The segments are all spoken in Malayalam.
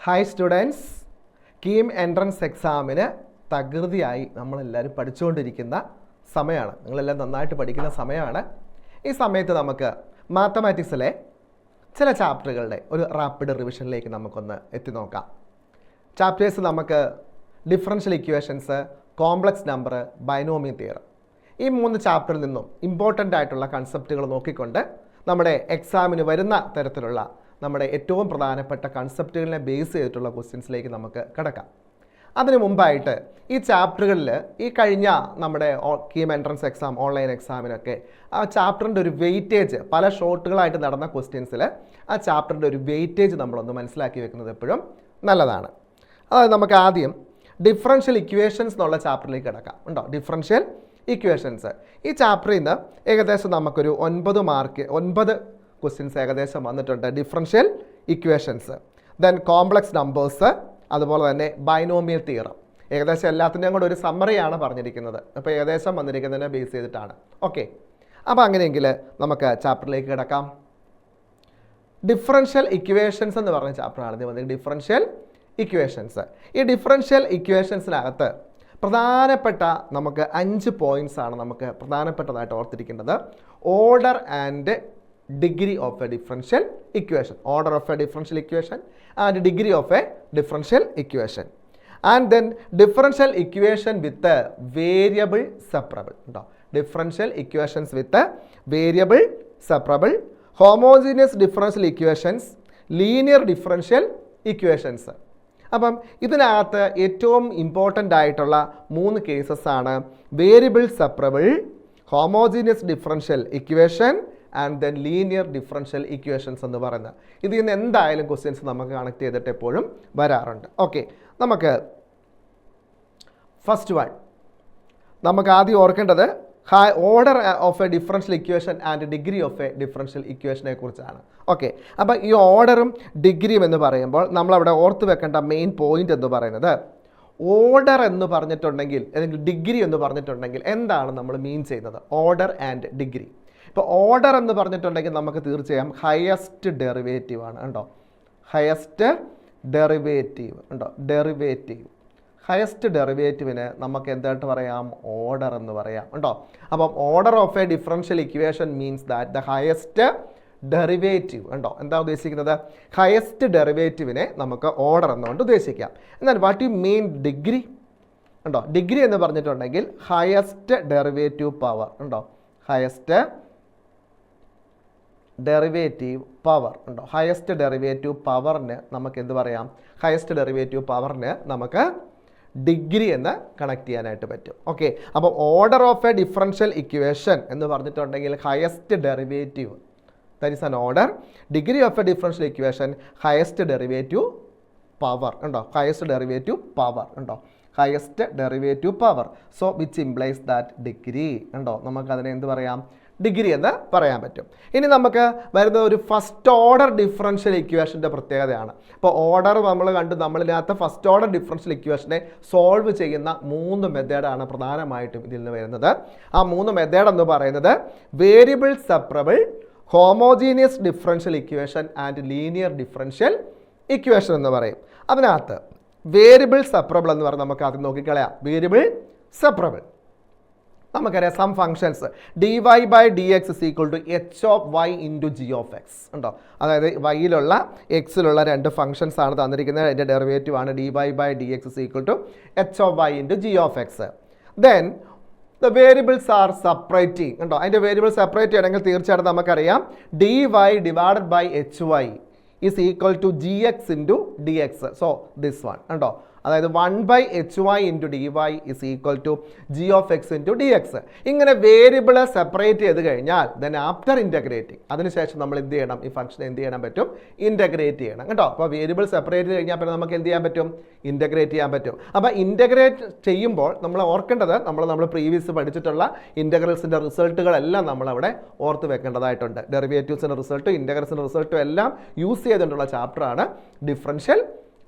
ഹായ് സ്റ്റുഡൻസ്, കീം എൻട്രൻസ് എക്സാമിന് തകൃതിയായി നമ്മളെല്ലാവരും പഠിച്ചുകൊണ്ടിരിക്കുന്ന സമയമാണ്. നിങ്ങളെല്ലാം നന്നായിട്ട് പഠിക്കുന്ന സമയമാണ്. ഈ സമയത്ത് നമുക്ക് മാത്തമാറ്റിക്സിലെ ചില ചാപ്റ്ററുകളുടെ ഒരു റാപ്പിഡ് റിവിഷനിലേക്ക് നമുക്കൊന്ന് എത്തി നോക്കാം. ചാപ്റ്റേഴ്സ് നമുക്ക് differential equations, complex number, binomial theorem, ഈ 3 ചാപ്റ്ററിൽ നിന്നും ഇമ്പോർട്ടൻ്റ് ആയിട്ടുള്ള കൺസെപ്റ്റുകൾ നോക്കിക്കൊണ്ട് നമ്മുടെ എക്സാമിന് വരുന്ന തരത്തിലുള്ള നമ്മുടെ ഏറ്റവും പ്രധാനപ്പെട്ട കൺസെപ്റ്റുകളെ ബേസ് ചെയ്തിട്ടുള്ള ക്വസ്റ്റ്യൻസിലേക്ക് നമുക്ക് കിടക്കാം. അതിനു മുമ്പായിട്ട് ഈ ചാപ്റ്ററുകളിൽ ഈ കഴിഞ്ഞ നമ്മുടെ കീം എൻട്രൻസ് എക്സാം, ഓൺലൈൻ എക്സാമിനൊക്കെ ആ ചാപ്റ്ററിൻ്റെ ഒരു വെയിറ്റേജ്, പല ഷോർട്ടുകളായിട്ട് നടന്ന ക്വസ്റ്റ്യൻസിൽ ആ ചാപ്റ്ററിൻ്റെ ഒരു വെയിറ്റേജ് നമ്മളൊന്ന് മനസ്സിലാക്കി വെക്കുന്നത് എപ്പോഴും നല്ലതാണ്. അതായത് നമുക്ക് ആദ്യം ഡിഫറൻഷ്യൽ ഇക്വേഷൻസ് എന്നുള്ള ചാപ്റ്ററിലേക്ക് കിടക്കാം. ഉണ്ടോ? ഡിഫറൻഷ്യൽ ഇക്വേഷൻസ് ഈ ചാപ്റ്ററിൽ നിന്ന് ഏകദേശം നമുക്കൊരു 9 ക്വസ്റ്റ്യൻസ് ഏകദേശം വന്നിട്ടുണ്ട്. Differential equations, then complex numbers, അതുപോലെ തന്നെ ബൈനോമിയൽ തിയറം. ഏകദേശം എല്ലാത്തിൻ്റെയും കൂടെ ഒരു സമ്മറിയാണ് പറഞ്ഞിരിക്കുന്നത്. അപ്പോൾ ഏകദേശം വന്നിരിക്കുന്നതിനെ ബേസ് ചെയ്തിട്ടാണ്. ഓക്കെ, അപ്പോൾ അങ്ങനെയെങ്കിൽ നമുക്ക് ചാപ്റ്ററിലേക്ക് കിടക്കാം. ഡിഫറൻഷ്യൽ ഇക്വേഷൻസ് എന്ന് പറഞ്ഞ ചാപ്റ്ററാണ് ഇത് വന്നത്. Differential equations. ഈ ഡിഫറൻഷ്യൽ ഇക്വേഷൻസിനകത്ത് പ്രധാനപ്പെട്ട നമുക്ക് 5 പോയിൻറ്റ്സ് ആണ് നമുക്ക് പ്രധാനപ്പെട്ടതായിട്ട് ഓർത്തിരിക്കേണ്ടത്. Order and degree of a differential equation, order of a differential equation and degree of a differential equation, and then differential equation with variable separable. ഉണ്ടോ? Differential equations with variable separable, homogeneous differential equations, linear differential equations. അപ്പം ഇതിനകത്ത് ഏറ്റവും ഇമ്പോർട്ടൻ്റ് ആയിട്ടുള്ള 3 കേസസ് ആണ് variable separable, homogeneous differential equation and then linear differential equations എന്ന് പറയുന്നത്. ഇതിൽ നിന്ന് എന്തായാലും ക്വസ്റ്റ്യൻസ് നമുക്ക് കണക്ട് ചെയ്തിട്ട് എപ്പോഴും വരാറുണ്ട്. ഓക്കെ, നമുക്ക് ഫസ്റ്റ് വൺ നമുക്ക് ആദ്യം ഓർക്കേണ്ടത് order of a differential equation and degree of a differential ഇക്വേഷനെ കുറിച്ചാണ്. ഓക്കെ, അപ്പോൾ ഈ ഓർഡറും ഡിഗ്രിയും എന്ന് പറയുമ്പോൾ നമ്മളവിടെ ഓർത്ത് വെക്കേണ്ട മെയിൻ പോയിന്റ് എന്ന് പറയുന്നത്, ഓർഡർ എന്ന് പറഞ്ഞിട്ടുണ്ടെങ്കിൽ അല്ലെങ്കിൽ ഡിഗ്രി എന്ന് പറഞ്ഞിട്ടുണ്ടെങ്കിൽ എന്താണ് നമ്മൾ മീൻ ചെയ്യുന്നത്? Order and degree. ഇപ്പോൾ ഓർഡർ എന്ന് പറഞ്ഞിട്ടുണ്ടെങ്കിൽ നമുക്ക് തീർച്ചയായും ഹയസ്റ്റ് ഡെറിവേറ്റീവ് ആണ്. ഉണ്ടോ? Highest derivative. ഉണ്ടോ? ഡെറിവേറ്റീവ്, ഹയസ്റ്റ് ഡെറിവേറ്റീവിന് നമുക്ക് എന്തായിട്ട് പറയാം? ഓർഡർ എന്ന് പറയാം. ഉണ്ടോ? അപ്പം order of a differential equation means that the highest derivative. ഉണ്ടോ? എന്താ ഉദ്ദേശിക്കുന്നത്? ഹയസ്റ്റ് ഡെറിവേറ്റീവിനെ നമുക്ക് ഓർഡർ എന്നുകൊണ്ട് ഉദ്ദേശിക്കാം. എന്നാൽ വാട്ട് യു മീൻ ഡിഗ്രി? ഉണ്ടോ? ഡിഗ്രി എന്ന് പറഞ്ഞിട്ടുണ്ടെങ്കിൽ ഹയസ്റ്റ് ഡെറിവേറ്റീവ് പവർ. ഉണ്ടോ? Highest derivative power. ഉണ്ടോ? ഹയസ്റ്റ് ഡെറിവേറ്റീവ് പവറിന് നമുക്ക് എന്ത് പറയാം? ഹയസ്റ്റ് ഡെറിവേറ്റീവ് പവറിന് നമുക്ക് ഡിഗ്രി എന്ന് കണക്ട് ചെയ്യാനായിട്ട് പറ്റും. ഓക്കെ, അപ്പോൾ order of a differential equation എന്ന് പറഞ്ഞിട്ടുണ്ടെങ്കിൽ highest derivative, that is an order. Degree of a differential equation highest derivative power. ഉണ്ടോ? Highest derivative power. ഉണ്ടോ? Highest derivative power. So which implies that degree. ഉണ്ടോ? നമുക്കതിനെ എന്ത് പറയാം? ഡിഗ്രി എന്ന് പറയാൻ പറ്റും. ഇനി നമുക്ക് വരുന്നത് ഒരു ഫസ്റ്റ് ഓർഡർ ഡിഫറൻഷ്യൽ ഇക്വേഷൻ്റെ പ്രത്യേകതയാണ്. ഇപ്പോൾ ഓർഡർ നമ്മൾ കണ്ടു, നമ്മളിനകത്ത് ഫസ്റ്റ് ഓർഡർ ഡിഫറൻഷ്യൽ ഇക്വേഷനെ സോൾവ് ചെയ്യുന്ന 3 മെത്തേഡാണ് പ്രധാനമായിട്ടും ഇതിൽ നിന്ന് വരുന്നത്. ആ 3 മെത്തേഡ് എന്ന് പറയുന്നത് variable separable, homogeneous differential equation and linear differential equation എന്ന് പറയും. അതിനകത്ത് വേരിയബിൾ സെപ്പറബിൾ എന്ന് പറഞ്ഞാൽ നമുക്ക് ആദ്യം നോക്കിക്കളയാം. വേരിയബിൾ സെപ്പറബിൾ നമുക്കറിയാം, some functions dy/dx h of y into g of x. ഉണ്ടോ? അതായത് വൈയിലുള്ള എക്സിലുള്ള 2 ഫംഗ്ഷൻസ് ആണ് തന്നിരിക്കുന്നത്. അതിൻ്റെ ഡെറിവേറ്റീവ് ആണ് dy/dx h of y into g of x. Then the variables are separating. ഉണ്ടോ? അതിൻ്റെ വേരിയബിൾ സെപ്പറേറ്റ് ചെയ്യണമെങ്കിൽ തീർച്ചയായിട്ടും നമുക്കറിയാം dy divided by hy is equal to gx into dx. So this one. ഉണ്ടോ? അതായത് 1/hy into dy is equal to g of x into dx. ഇങ്ങനെ വേരിയബിള് സെപ്പറേറ്റ് ചെയ്ത് കഴിഞ്ഞാൽ ദെൻ ആഫ്റ്റർ ഇൻ്റഗ്രേറ്റിംഗ്, അതിനുശേഷം നമ്മൾ എന്ത് ചെയ്യണം? ഈ ഫംഗ്ഷൻ എന്ത് ചെയ്യാൻ പറ്റും? ഇൻ്റഗ്രേറ്റ് ചെയ്യണം. കേട്ടോ? അപ്പോൾ വേരിയബിൾ സെപ്പറേറ്റ് ചെയ്ത് കഴിഞ്ഞാൽ പിന്നെ നമുക്ക് എന്ത് ചെയ്യാൻ പറ്റും? ഇൻ്റഗ്രേറ്റ് ചെയ്യാൻ പറ്റും. അപ്പോൾ ഇൻ്റഗ്രേറ്റ് ചെയ്യുമ്പോൾ നമ്മൾ ഓർക്കേണ്ടത്, നമ്മൾ പ്രീവിയസ് പഠിച്ചിട്ടുള്ള ഇൻ്റഗ്രൽസിൻ്റെ റിസൾട്ടുകളെല്ലാം നമ്മളവിടെ ഓർത്ത് വെക്കേണ്ടതായിട്ടുണ്ട്. ഡെറിവേറ്റീവ്സിൻ്റെ റിസൾട്ടും ഇൻ്റഗ്രൽസിൻ്റെ റിസൾട്ടും എല്ലാം യൂസ് ചെയ്തിട്ടുള്ള ചാപ്റ്ററാണ് ഡിഫറൻഷ്യൽ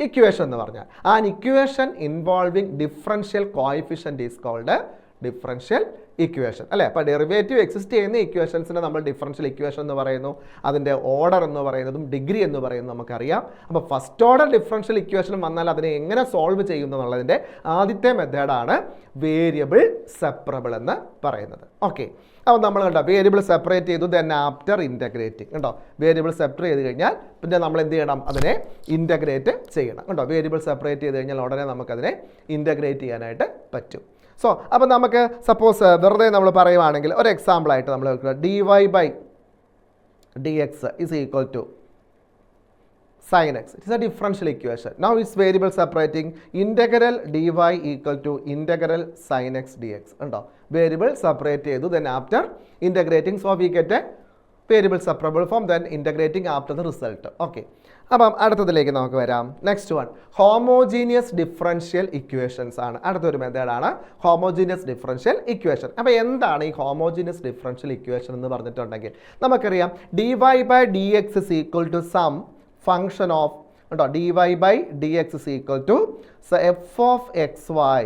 ഇക്വേഷൻ എന്ന് പറഞ്ഞാൽ. An equation involving differential coefficient is called differential equation അല്ലേ. അപ്പോൾ ഡെറിവേറ്റീവ് എക്സിസ്റ്റ് ചെയ്യുന്ന ഇക്വേഷൻസിനെ നമ്മൾ ഡിഫറൻഷ്യൽ ഇക്വേഷൻ എന്ന് പറയുന്നു. അതിൻ്റെ ഓർഡർ എന്ന് പറയുന്നതും ഡിഗ്രി എന്ന് പറയുന്നതും നമുക്കറിയാം. അപ്പോൾ ഫസ്റ്റ് ഓർഡർ ഡിഫറൻഷ്യൽ ഇക്വേഷനും വന്നാൽ അതിനെ എങ്ങനെ സോൾവ് ചെയ്യുന്നു എന്നുള്ളതിൻ്റെ ആദ്യത്തെ മെത്തേഡാണ് വേരിയബിൾ സെപ്പറബിൾ എന്ന് പറയുന്നത്. ഓക്കെ, അപ്പോൾ നമ്മൾ കണ്ടോ വേരിയബിൾ സെപ്പറേറ്റ് ചെയ്തു, ദെൻ ആഫ്റ്റർ ഇൻ്റഗ്രേറ്റിംഗ് കണ്ടോ വേരിയബിൾ സെപ്പറേറ്റ് ചെയ്ത് കഴിഞ്ഞാൽ പിന്നെ നമ്മൾ എന്ത് ചെയ്യണം, അതിനെ ഇൻ്റഗ്രേറ്റ് ചെയ്യണം കണ്ടോ. വേരിയബിൾ സെപ്പറേറ്റ് ചെയ്ത് കഴിഞ്ഞാൽ ഉടനെ നമുക്കതിനെ ഇൻ്റഗ്രേറ്റ് ചെയ്യാനായിട്ട് പറ്റും. സോ അപ്പോൾ നമുക്ക് സപ്പോസ് വെറുതെ നമ്മൾ പറയുവാണെങ്കിൽ ഒരു എക്സാമ്പിളായിട്ട് നമ്മൾ dy/dx is equal to sin x. It is a differential equation. Now it's variable separating. Integral dy equal to integral sin x dx. ഉണ്ടോ വേരിയബിൾ സെപ്പറേറ്റ് ചെയ്തു, then after integrating so we get a variable separable form, then integrating after the result. Okay, അപ്പം അടുത്തതിലേക്ക് നമുക്ക് വരാം. Next one homogeneous differential equations ആണ്. അടുത്തൊരു മെത്തേഡാണ് ഹോമോജീനിയസ് ഡിഫറൻഷ്യൽ ഇക്വേഷൻ. അപ്പോൾ എന്താണ് ഈ ഹോമോജീനിയസ് ഡിഫറൻഷ്യൽ ഇക്വേഷൻ എന്ന് പറഞ്ഞിട്ടുണ്ടെങ്കിൽ നമുക്കറിയാം dy/dx is equal to some function of ഉണ്ടോ dy/dx is equal to f of xy.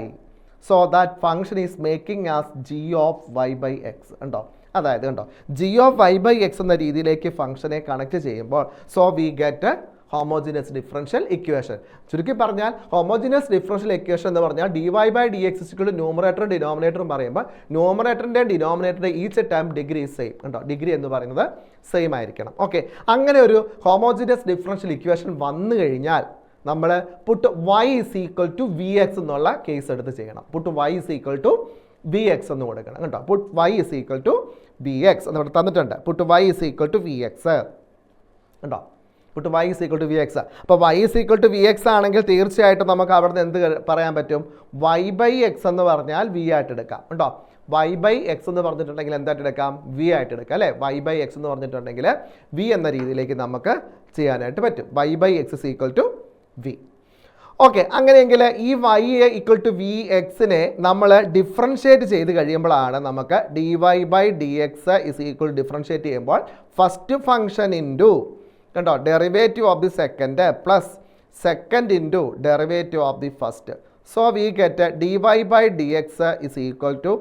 So that function is making us g of y/x ഉണ്ടോ. അതായത് കണ്ടോ g/y/x എന്ന രീതിയിലേക്ക് ഫംഗ്ഷനെ കണക്ട് ചെയ്യുമ്പോൾ so we get homogeneous differential equation. ചുരുക്കി പറഞ്ഞാൽ ഹോമോജിനസ് ഡിഫറൻഷ്യൽ ഇക്വേഷൻ എന്ന് പറഞ്ഞാൽ dy/dx ന്യൂമറേറ്ററും ഡിനോമിനേറ്ററും പറയുമ്പോൾ ന്യൂമറേറ്ററിൻ്റെയും ഡിനോമിനേറ്ററിൻ്റെ ഈച്ച് ടൈം ഡിഗ്രി സെയിം കണ്ടോ. ഡിഗ്രി എന്ന് പറയുന്നത് സെയിം ആയിരിക്കണം. ഓക്കെ, അങ്ങനെ ഒരു ഹോമോജിനസ് ഡിഫറൻഷ്യൽ ഇക്വേഷൻ വന്നു കഴിഞ്ഞാൽ നമ്മൾ put y is equal to vx എന്നുള്ള കേസ് എടുത്ത് ചെയ്യണം. Puttu y is equal to vx എന്ന് കൊടുക്കണം കേട്ടോ. Puttu y is equal to vx എന്നിവിടെ തന്നിട്ടുണ്ട്. Puttu y is equal to vx കേട്ടോ. Puttu y is equal to vx. അപ്പോൾ y is equal to vx ആണെങ്കിൽ തീർച്ചയായിട്ടും നമുക്ക് അവിടെ നിന്ന് എന്ത് പറയാൻ പറ്റും, y/x എന്ന് പറഞ്ഞാൽ v ആയിട്ട് എടുക്കാം കേട്ടോ. y/x എന്ന് പറഞ്ഞിട്ടുണ്ടെങ്കിൽ എന്തായിട്ട് എടുക്കാം, v ആയിട്ട് എടുക്കാം അല്ലേ. y/x എന്ന് പറഞ്ഞിട്ടുണ്ടെങ്കിൽ v എന്ന രീതിയിലേക്ക് നമുക്ക് ചെയ്യാനായിട്ട് പറ്റും. y/x is equal to v. Okay, അങ്ങനെയെങ്കിൽ ഈ y ഈക്വൽ ടു വി എക്സിനെ നമ്മൾ ഡിഫറൻഷ്യേറ്റ് ചെയ്ത് കഴിയുമ്പോഴാണ് നമുക്ക് dy/dx ഇസ് ഈക്വൽ ഡിഫറൻഷ്യേറ്റ് ചെയ്യുമ്പോൾ ഫസ്റ്റ് ഫംഗ്ഷൻ ഇൻറ്റു കണ്ടോ derivative of the second plus second into derivative of the first. So we get dy/dx is equal to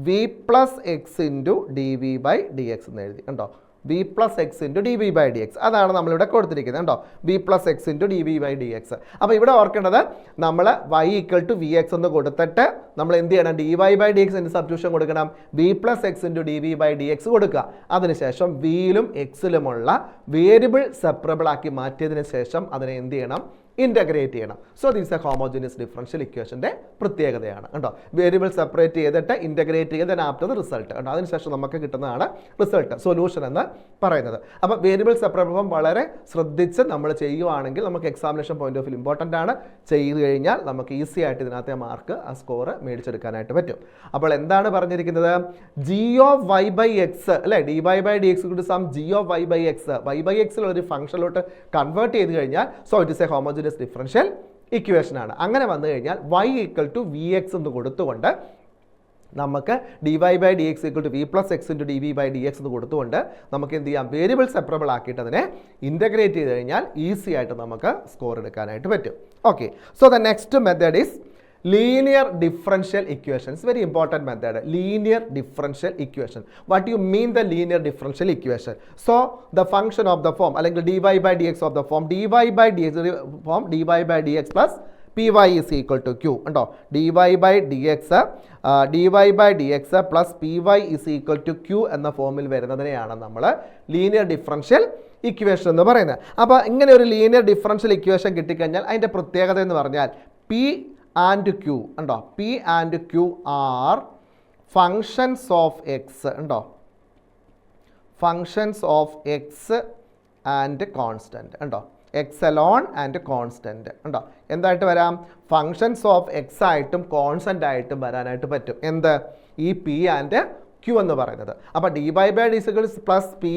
v plus x into dv/dx എന്ന് എഴുതി കണ്ടോ. v plus x into dv/dx അതാണ് നമ്മളിവിടെ കൊടുത്തിരിക്കുന്നത് കേട്ടോ. v plus x into dv/dx. അപ്പോൾ ഇവിടെ ഓർക്കേണ്ടത് നമ്മൾ y equal to v x എന്ന് കൊടുത്തിട്ട് നമ്മൾ എന്ത് ചെയ്യണം, dy/dx സബ്സ്റ്റിറ്റ്യൂഷൻ കൊടുക്കണം. v plus x into dv/dx കൊടുക്കുക. അതിനുശേഷം വിയിലും എക്സിലുമുള്ള വേരിയബിൾ സെപ്പറബിൾ ആക്കി മാറ്റിയതിന് ശേഷം അതിനെ എന്ത് ചെയ്യണം, ഇൻ്റഗ്രേറ്റ് ചെയ്യണം. So this a homogeneous differential ഇക്വേഷൻ്റെ പ്രത്യേകതയാണ് കേട്ടോ. വേരിയബിൾ സെപ്പറേറ്റ് ചെയ്തിട്ട് ഇൻ്റഗ്രേറ്റ് ചെയ്ത് ആഫ്റ്റർ ദ റിസൾട്ട് കേട്ടോ. അതിനുശേഷം നമുക്ക് കിട്ടുന്നതാണ് റിസൾട്ട്, സൊല്യൂഷൻ എന്ന് പറയുന്നത്. അപ്പോൾ വേരിയബിൾ സെപ്പറബിൾ ഫോം വളരെ ശ്രദ്ധിച്ച് നമ്മൾ ചെയ്യുവാണെങ്കിൽ നമുക്ക് examination point of view important ആണ്. ചെയ്ത് കഴിഞ്ഞാൽ നമുക്ക് ഈസി ആയിട്ട് ഇതിനകത്തെ മാർക്ക് ആ സ്കോർ മേടിച്ചെടുക്കാനായിട്ട് പറ്റും. അപ്പോൾ എന്താണ് പറഞ്ഞിരിക്കുന്നത്, g/y/x അല്ലേ, dy/dx സം g/y/x y/xൽ ഒരു ഫംഗ്ഷനിലോട്ട് കൺവേർട്ട് ചെയ്ത് കഴിഞ്ഞാൽ so it is a homogeneous differential equation ആണ്. അങ്ങനെ വന്നു കഴിഞ്ഞാൽ y equal to v x എന്ന് കൊടുത്തുകൊണ്ട് നമുക്ക് dy/dx equal to v plus x into dv/dx എന്ന് കൊടുത്തുകൊണ്ട് നമുക്ക് എന്ത് ചെയ്യാം, വേരിയബിൾ സെപ്പറബിൾ ആക്കിയിട്ട് അതിനെ ഇൻ്റഗ്രേറ്റ് ചെയ്ത് കഴിഞ്ഞാൽ ഈസി ആയിട്ട് നമുക്ക് സ്കോർ എടുക്കാനായിട്ട് പറ്റും. Okay, so the next method is linear differential equations. Very important method, linear differential equation. What do you mean the linear differential equation? So the function of the form അല്ലെങ്കിൽ dy/dx of the form dy/dx plus py is equal to q ഉണ്ടോ. dy/dx plus py is equal to q എന്ന ഫോമിൽ വരുന്നതിനെയാണ് നമ്മൾ ലീനിയർ ഡിഫറൻഷ്യൽ ഇക്വേഷൻ എന്ന് പറയുന്നത്. അപ്പോൾ ഇങ്ങനെ ഒരു ലീനിയർ ഡിഫറൻഷ്യൽ ഇക്വേഷൻ കിട്ടിക്കഴിഞ്ഞാൽ അതിൻ്റെ പ്രത്യേകത എന്ന് പറഞ്ഞാൽ p and q ഉണ്ടോ. p and q are functions of x ഉണ്ടോ, functions of x and constant ഉണ്ടോ, x alone and constant ഉണ്ടോ. എന്തായിട്ട് വരാം, ഫങ്ഷൻസ് ഓഫ് എക്സ് ആയിട്ടും കോൺസ്റ്റൻ്റ് ആയിട്ടും വരാനായിട്ട് പറ്റും. എന്ത്, ഈ p and q എന്ന് പറയുന്നത്. അപ്പോൾ dy/dx പ്ലസ് py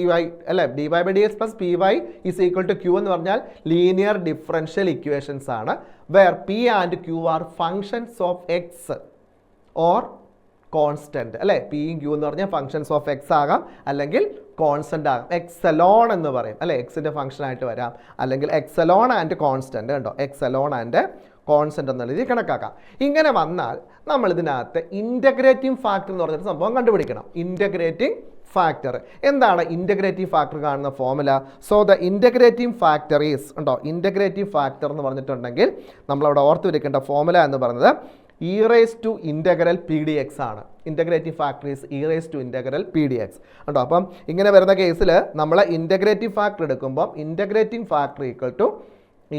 അല്ലേ, dy/dx plus py is equal to q എന്ന് പറഞ്ഞാൽ ലീനിയർ ഡിഫറൻഷ്യൽ ഇക്വേഷൻസ് ആണ്. Where p and q are functions of x or constant അല്ലേ. p യും q എന്ന് പറഞ്ഞാൽ ഫങ്ഷൻസ് ഓഫ് എക്സ് ആകാം അല്ലെങ്കിൽ കോൺസ്റ്റൻ്റ് ആകാം, എക്സലോൺ എന്ന് പറയും അല്ലേ, എക്സിൻ്റെ ഫംഗ്ഷനായിട്ട് വരാം, അല്ലെങ്കിൽ എക്സലോൺ ആൻഡ് കോൺസ്റ്റൻ്റ് കണ്ടോ, എക്സലോൺ ആൻഡ് കോൺസ്റ്റൻ്റ് എന്ന രീതിയിൽ കണക്കാക്കാം. ഇങ്ങനെ വന്നാൽ നമ്മൾ ഇതിനകത്ത് ഇൻ്റഗ്രേറ്റിംഗ് ഫാക്ടർ എന്ന് പറഞ്ഞൊരു സംഭവം കണ്ടുപിടിക്കണം. ഇൻ്റഗ്രേറ്റിംഗ് ഫാക്ടർ എന്താണ്? ഇൻ്റഗ്രേറ്റീവ് ഫാക്ടർ കാണുന്ന formula. So the integrating factor is ഉണ്ടോ, ഇൻ്റഗ്രേറ്റീവ് ഫാക്ടർ എന്ന് പറഞ്ഞിട്ടുണ്ടെങ്കിൽ നമ്മളവിടെ ഓർത്ത് വെക്കേണ്ട ഫോർമുല എന്ന് പറയുന്നത് e raise to integral p d x ആണ്. Integrative factor is e raise to integral p d x ഉണ്ടോ. അപ്പം ഇങ്ങനെ വരുന്ന കേസിൽ നമ്മൾ ഇൻ്റഗ്രേറ്റീവ് ഫാക്ടർ എടുക്കുമ്പോൾ integrating factor equal to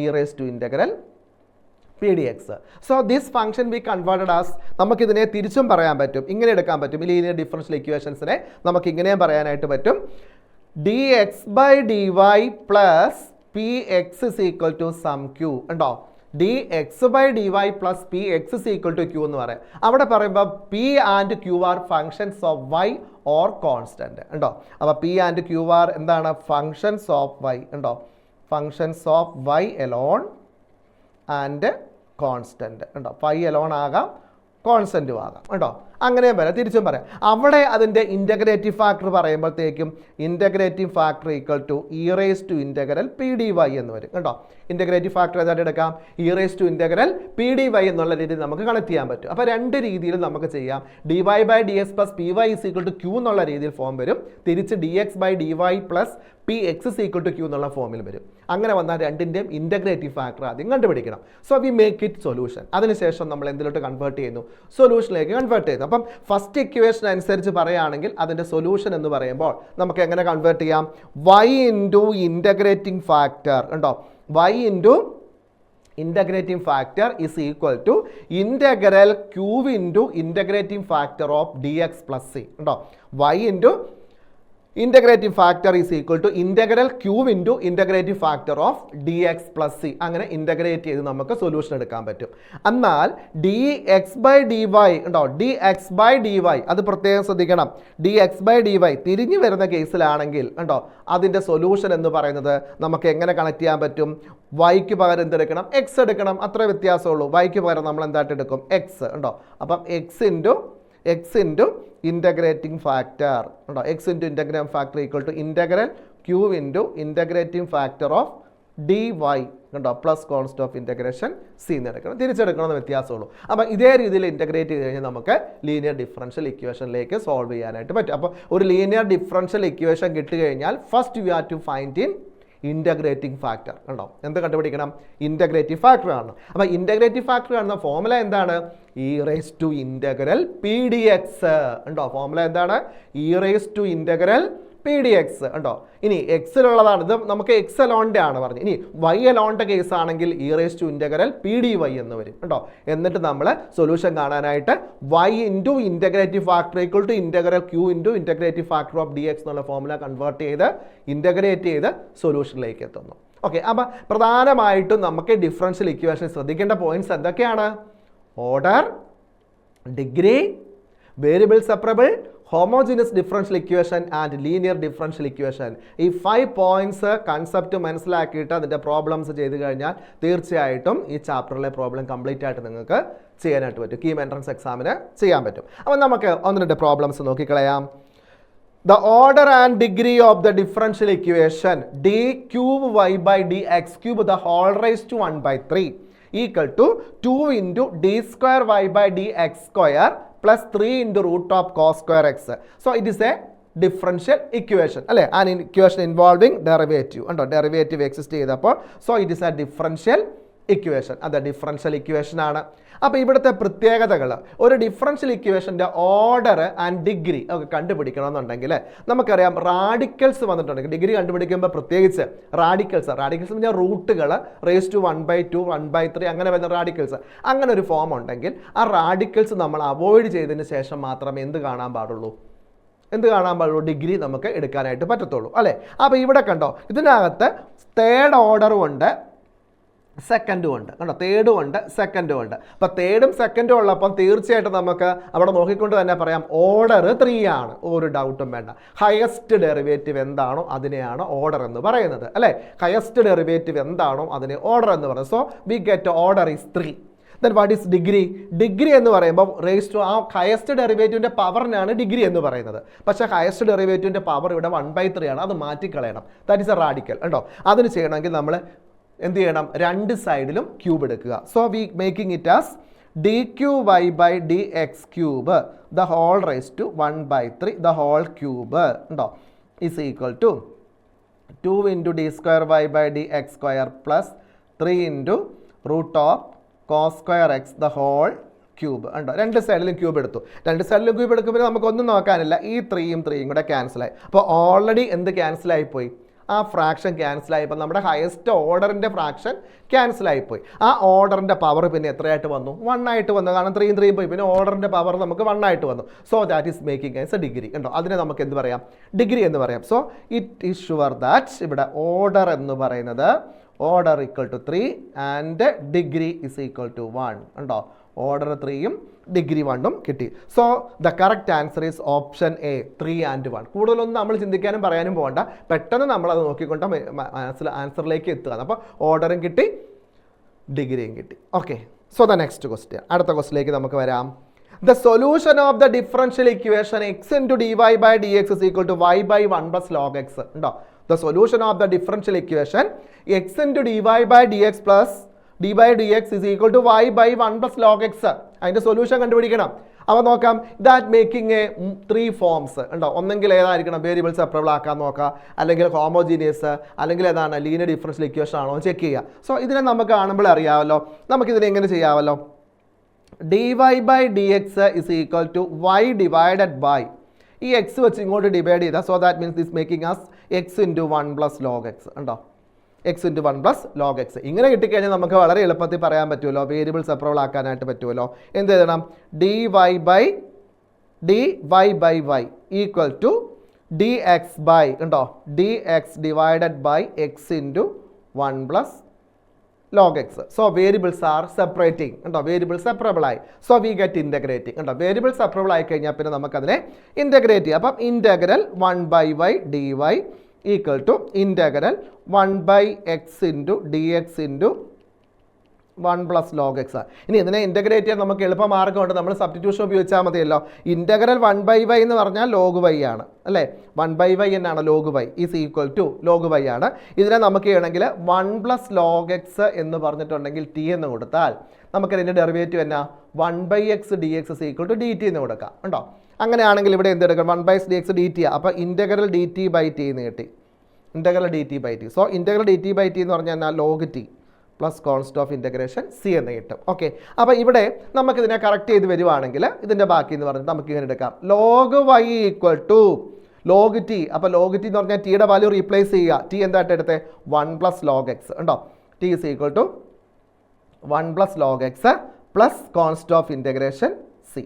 e raise to integral p d x. So this function be converted as, നമുക്കിതിനെ തിരിച്ചും പറയാൻ പറ്റും, ഇങ്ങനെ എടുക്കാൻ പറ്റും. ഈ ലീനിയർ ഡിഫറൻഷ്യൽ ഇക്വേഷൻസിനെ നമുക്ക് ഇങ്ങനെയും പറയാനായിട്ട് പറ്റും. D x by d y plus p x is equal to some q ഉണ്ടോ. D x by d y plus p x is equal to q എന്ന് പറയാം. അവിടെ പറയുമ്പോൾ p and q are functions of y or constant ഉണ്ടോ. അപ്പോൾ പി ആൻഡ് ക്യൂ ആർ എന്താണ്? ഫങ്ഷൻസ് ഓഫ് വൈ ഉണ്ടോ, functions of y alone and constant ഉണ്ടോ. ഫൈ എലോൺ ആകാം, കോൺസ്റ്റന്റും ആകാം ഉണ്ടോ. അങ്ങനെയും പറയാം, തിരിച്ചും പറയാം. അവിടെ അതിൻ്റെ ഇൻ്റഗ്രേറ്റീവ് ഫാക്ടർ പറയുമ്പോഴത്തേക്കും integrative factor equal to e raise to integral p d y എന്ന് വരും കേട്ടോ. ഇൻ്റഗ്രേറ്റീവ് ഫാക്ടർ ഏതായിട്ട് എടുക്കാം? E raise to integral p d y എന്നുള്ള രീതിയിൽ നമുക്ക് കണക്ട് ചെയ്യാൻ പറ്റും. അപ്പോൾ രണ്ട് രീതിയിൽ നമുക്ക് ചെയ്യാം. D y by d x plus p y is equal to q എന്നുള്ള രീതിയിൽ ഫോം വരും. തിരിച്ച് d x by d y plus p x is equal to q എന്നുള്ള ഫോമിൽ വരും. അങ്ങനെ വന്നാൽ രണ്ടിൻ്റെയും ഇൻ്റഗ്രേറ്റീവ് ഫാക്ടർ ആദ്യം കണ്ടുപിടിക്കണം. So we make it solution. അതിനുശേഷം നമ്മൾ എന്തിലോട്ട് കൺവേർട്ട് ചെയ്യുന്നു? സൊല്യൂഷനിലേക്ക് കൺവേർട്ട് ചെയ്യുന്നു. അപ്പം ഫസ്റ്റ് ഇക്വേഷൻ അനുസരിച്ച് പറയുകയാണെങ്കിൽ അതിൻ്റെ സൊല്യൂഷൻ എന്ന് പറയുമ്പോൾ നമുക്ക് എങ്ങനെ കൺവേർട്ട് ചെയ്യാം? വൈ ഇൻറ്റു ഇൻ്റഗ്രേറ്റിംഗ് ഫാക്ടർ ഉണ്ടോ, y into integrating factor is equal to integral q into integrating factor of d x plus c ഉണ്ടോ. Y into integrative factor is equal to integral q into integrative factor of d x plus c. അങ്ങനെ ഇൻ്റഗ്രേറ്റ് ചെയ്ത് നമുക്ക് സൊല്യൂഷൻ എടുക്കാൻ പറ്റും. എന്നാൽ d x by d y ഉണ്ടോ, d x by d y അത് പ്രത്യേകം ശ്രദ്ധിക്കണം. D x by d Y തിരിഞ്ഞു വരുന്ന കേസിലാണെങ്കിൽ ഉണ്ടോ അതിൻ്റെ സൊല്യൂഷൻ എന്ന് പറയുന്നത് നമുക്ക് എങ്ങനെ കണക്ട് ചെയ്യാൻ പറ്റും? വൈക്ക് പകരം എന്തെടുക്കണം? എക്സ് എടുക്കണം. അത്ര വ്യത്യാസമുള്ളൂ. വൈക്ക് പകരം നമ്മൾ എന്തായിട്ട് എടുക്കും? എക്സ് ഉണ്ടോ. അപ്പം എക്സ് ഇൻറ്റു ഇൻ്റഗ്രേറ്റിംഗ് ഫാക്ടർ ഉണ്ടോ, x into integrating factor equal to integral q into integrating factor of d y ഉണ്ടോ plus const of integration C എന്ന് എടുക്കണം. തിരിച്ചെടുക്കണമെന്ന് വ്യത്യാസമുള്ളൂ. അപ്പം ഇതേ രീതിയിൽ ഇൻ്റഗ്രേറ്റ് ചെയ്ത് കഴിഞ്ഞാൽ നമുക്ക് ലീനിയർ ഡിഫറൻഷ്യൽ ഇക്വേഷനിലേക്ക് സോൾവ് ചെയ്യാനായിട്ട് പറ്റും. അപ്പോൾ ഒരു ലീനിയർ ഡിഫറൻഷ്യൽ ഇക്വേഷൻ കിട്ടുകഴിഞ്ഞാൽ first you have to find in integrating factor ഉണ്ടോ. എന്ത് കണ്ടുപിടിക്കണം? ഇൻ്റഗ്രേറ്റീവ് ഫാക്ടർ ആണ്. അപ്പോൾ ഇൻ്റഗ്രേറ്റീവ് ഫാക്ടർ കാണുന്ന ഫോർമുല എന്താണ്? E raise to integral p d x ഉണ്ടോ. ഫോർമുല എന്താണ്? E raise to integral p d x ഉണ്ടോ. ഇനി എക്സിലുള്ളതാണ്, ഇത് നമുക്ക് എക്സ് അലോണിൻ്റെ ആണ് പറഞ്ഞത്. ഇനി വൈ അലോണിൻ്റെ കേസ് ആണെങ്കിൽ e raise to integral p d y എന്ന് വരും കേട്ടോ. എന്നിട്ട് നമ്മൾ സൊല്യൂഷൻ കാണാനായിട്ട് y into integrative factor equal to integral q into integrative factor of d x എന്നുള്ള ഫോർമുല കൺവേർട്ട് ചെയ്ത് ഇൻ്റഗ്രേറ്റ് ചെയ്ത് സൊല്യൂഷനിലേക്ക് എത്തുന്നു. ഓക്കെ, അപ്പോൾ പ്രധാനമായിട്ടും നമുക്ക് ഡിഫറൻഷ്യൽ ഇക്വേഷൻ ശ്രദ്ധിക്കേണ്ട പോയിന്റ്സ് എന്തൊക്കെയാണ്? Order, degree, variable separable, homogeneous differential equation and linear differential equation. ഈ 5 പോയിന്റ്സ് കൺസെപ്റ്റ് മനസ്സിലാക്കിയിട്ട് അതിൻ്റെ പ്രോബ്ലംസ് ചെയ്ത് കഴിഞ്ഞാൽ തീർച്ചയായിട്ടും ഈ ചാപ്റ്ററിലെ പ്രോബ്ലം കംപ്ലീറ്റ് ആയിട്ട് നിങ്ങൾക്ക് ചെയ്യാനായിട്ട് പറ്റും. കീം എൻട്രൻസ് എക്സാമിന് ചെയ്യാൻ പറ്റും. അപ്പോൾ നമുക്ക് 1-2 problems നോക്കിക്കളയാം. The order and degree of the differential equation d cube y by dx cube the whole raised to 1/3 equal to 2 into d square y by dx square plus 3 into root of cos square x. So it is a differential equation അല്ലേ, an equation involving derivative ഉണ്ടോ, ഡെറിവേറ്റീവ് എക്സിസ്റ്റ് ചെയ്തപ്പോൾ. So it is A differential equation. അത് ഡിഫറൻഷ്യൽ ഇക്വേഷൻ ആണ്. അപ്പോൾ ഇവിടുത്തെ പ്രത്യേകതകൾ, ഒരു ഡിഫറൻഷ്യൽ ഇക്വേഷൻ്റെ ഓർഡർ ആൻഡ് ഡിഗ്രി ഒക്കെ കണ്ടുപിടിക്കണമെന്നുണ്ടെങ്കിൽ നമുക്കറിയാം റാഡിക്കൽസ് വന്നിട്ടുണ്ടെങ്കിൽ ഡിഗ്രി കണ്ടുപിടിക്കുമ്പോൾ പ്രത്യേകിച്ച് റാഡിക്കൽസ് പറഞ്ഞാൽ റൂട്ടുകൾ റേസ് ടു 1/2 1/3 അങ്ങനെ വരുന്ന റാഡിക്കൽസ്, അങ്ങനെ ഒരു ഫോം ഉണ്ടെങ്കിൽ ആ റാഡിക്കൽസ് നമ്മൾ അവോയ്ഡ് ചെയ്തതിന് ശേഷം മാത്രമേ എന്ത് കാണാൻ പാടുള്ളൂ? ഡിഗ്രി നമുക്ക് എടുക്കാനായിട്ട് പറ്റത്തുള്ളൂ അല്ലേ. അപ്പോൾ ഇവിടെ കണ്ടോ, ഇതിനകത്ത് തേർഡ് ഓർഡറും ഉണ്ട്, സെക്കൻഡും ഉണ്ട് കണ്ടോ, തേർഡും ഉണ്ട്, സെക്കൻഡും ഉണ്ട്. അപ്പോൾ തേർഡും സെക്കൻഡും ഉള്ളപ്പം തീർച്ചയായിട്ടും നമുക്ക് അവിടെ നോക്കിക്കൊണ്ട് തന്നെ പറയാം ഓർഡർ 3 ആണ്. ഒരു ഡൗട്ടും വേണ്ട. ഹയസ്റ്റ് ഡെറിവേറ്റീവ് എന്താണോ അതിനെയാണ് ഓർഡർ എന്ന് പറയുന്നത് അല്ലേ. ഹയസ്റ്റ് ഡെറിവേറ്റീവ് എന്താണോ അതിനെ ഓർഡർ എന്ന് പറയുന്നത്. So we get order is 3. Then what is degree? Degree എന്ന് പറയുമ്പോൾ റേസ് ടു ആ ഹയസ്റ്റ് ഡെറിവേറ്റീവിൻ്റെ പവറിനാണ് ഡിഗ്രി എന്ന് പറയുന്നത്. പക്ഷേ ഹയസ്റ്റ് ഡെറിവേറ്റീവിൻ്റെ പവർ ഇവിടെ 1/3 ആണ്. അത് മാറ്റിക്കളയണം. ദാറ്റ് ഈസ് എ റാഡിക്കൽ കേട്ടോ. അതിന് ചെയ്യണമെങ്കിൽ നമ്മൾ എന്ത് ചെയ്യണം? രണ്ട് സൈഡിലും ക്യൂബ് എടുക്കുക. So we making it as dqy/dx³ the whole raised to 1/3 the whole cube ഉണ്ടോ is equal to 2 into d²y/dx² plus 3 into root of cos square x the whole cube ഉണ്ടോ. രണ്ട് സൈഡിലും ക്യൂബ് എടുത്തു. രണ്ട് സൈഡിലും ക്യൂബ് എടുക്കുമ്പോൾ നമുക്കൊന്നും നോക്കാനില്ല. ഈ 3യും കൂടെ ക്യാൻസലായി. അപ്പോൾ ഓൾറെഡി എന്ത് ക്യാൻസലായിപ്പോയി? ആ ഫ്രാക്ഷൻ ക്യാൻസലായപ്പോൾ നമ്മുടെ ഹയസ്റ്റ് ഓർഡറിൻ്റെ ഫ്രാക്ഷൻ ക്യാൻസലായിപ്പോയി. ആ ഓർഡറിൻ്റെ പവർ പിന്നെ എത്രയായിട്ട് വന്നു? 1 ആയിട്ട് വന്നു. കാരണം 3 പോയി. പിന്നെ ഓർഡറിൻ്റെ പവർ നമുക്ക് 1 ആയിട്ട് വന്നു. So that is making as a degree ഉണ്ടോ. അതിനെ നമുക്ക് എന്ത് പറയാം? ഡിഗ്രി എന്ന് പറയാം. So it is sure that ഇവിടെ ഓർഡർ എന്ന് പറയുന്നത് order equal to 3 and degree is equal to 1 ഉണ്ടോ. ഓർഡർ 3യും ഡിഗ്രി 1ഉം കിട്ടി. So the correct answer is option A 3 and 1. കൂടുതലൊന്നും നമ്മൾ ചിന്തിക്കാനും പറയാനും പോകണ്ട. പെട്ടെന്ന് നമ്മളത് നോക്കിക്കൊണ്ട് ആൻസറിലേക്ക് എത്തുക. അപ്പോൾ ഓർഡറും കിട്ടി, ഡിഗ്രിയും കിട്ടി. Okay. So the next question, അടുത്ത ക്വസ്റ്റ്യനിലേക്ക് നമുക്ക് വരാം. The solution of the differential equation x into dy/dx is equal to y/1 plus log x ഉണ്ടോ. The solution of the differential equation x into dy/dx plus d/dx is equal to y/1 plus log x. അതിൻ്റെ സൊല്യൂഷൻ കണ്ടുപിടിക്കണം. അപ്പോൾ നോക്കാം. ദാറ്റ് മേക്കിംഗ് എ 3 ഫോംസ് ഉണ്ടോ. ഒന്നെങ്കിൽ ഏതായിരിക്കണം? വേരിയബിൾ സെപ്പറബിൾ ആക്കാൻ നോക്കുക, അല്ലെങ്കിൽ ഹോമോജീനിയസ്, അല്ലെങ്കിൽ ഏതാണ് ലീനിയർ ഡിഫറൻഷ്യൽ ഇക്വേഷൻ ആണോ ചെക്ക് ചെയ്യുക. സോ ഇതിനെ നമുക്ക് കാണുമ്പോൾ അറിയാമല്ലോ. നമുക്കിതിനെ എങ്ങനെ ചെയ്യാമല്ലോ? dy/dx is equal to y divided by ഈ x വെച്ച് ഇങ്ങോട്ട് ഡിവൈഡ് ചെയ്താൽ so that means this making as x into 1 plus log x ഉണ്ടോ. x into 1 plus log x ഇങ്ങനെ കിട്ടിക്കഴിഞ്ഞാൽ നമുക്ക് വളരെ എളുപ്പത്തിൽ പറയാൻ പറ്റുമല്ലോ. വേരിയബിൾ സെപ്പറബിൾ ആക്കാനായിട്ട് പറ്റുമല്ലോ. എന്ത് എഴുതണം? dy/y equal to dx by ഉണ്ടോ dx divided by x into 1 plus log x. So variables are separating ഉണ്ടോ. വേരിയബിൾ സെപ്പറബിൾ ആയി. സോ വി ഗെറ്റ് ഇൻ്റഗ്രേറ്റിംഗ് ഉണ്ടോ. വേരിയബിൾ സെപ്പറബിൾ ആയി കഴിഞ്ഞാൽ പിന്നെ നമുക്കതിനെ ഇൻ്റഗ്രേറ്റ് ചെയ്യാം. അപ്പം integral 1/y dy equal to integral 1/x into dx into 1 plus log x. ഇനി ഇതിനെ ഇൻ്റഗ്രേറ്റ് ചെയ്യാൻ നമുക്ക് എളുപ്പമാർഗ്ഗമുണ്ട്. നമ്മൾ സബ്സ്റ്റിറ്റ്യൂഷൻ ഉപയോഗിച്ചാൽ മതിയല്ലോ. ഇൻ്റഗ്രൽ 1/y എന്ന് പറഞ്ഞാൽ log y ആണ് അല്ലേ. 1/y എന്നാണ് log y is equal to log y ആണ്. ഇതിനെ നമുക്ക് ചെയ്യണമെങ്കിൽ 1 plus log x എന്ന് പറഞ്ഞിട്ടുണ്ടെങ്കിൽ t എന്ന് കൊടുത്താൽ നമുക്കതിൻ്റെ ഡെറിവേറ്റീവ് എന്നാ 1/x dx is equal to dt എന്ന് കൊടുക്കാം ഉണ്ടോ. അങ്ങനെയാണെങ്കിൽ ഇവിടെ എന്തെടുക്കാം? 1/x dx dt. അപ്പോൾ ഇൻ്റഗ്രൽ dt/t എന്ന് കിട്ടി. Integral dt/t. So integral dt/t എന്ന് പറഞ്ഞാൽ log t plus const of integration C എന്ന് കിട്ടും. ഓക്കെ. അപ്പോൾ ഇവിടെ നമുക്കിതിനെ കറക്റ്റ് ചെയ്ത് വരുവാണെങ്കിൽ ഇതിൻ്റെ ബാക്കി എന്ന് പറഞ്ഞിട്ട് നമുക്ക് ഇങ്ങനെ എടുക്കാം. log y equal to log t. അപ്പോൾ log t എന്ന് പറഞ്ഞാൽ ടിയുടെ വാല്യൂ റീപ്ലേസ് ചെയ്യുക. ടി എന്തായിട്ട് എടുത്തേ? 1 plus log x ഉണ്ടോ. t is equal to 1 plus log x plus const of integration C.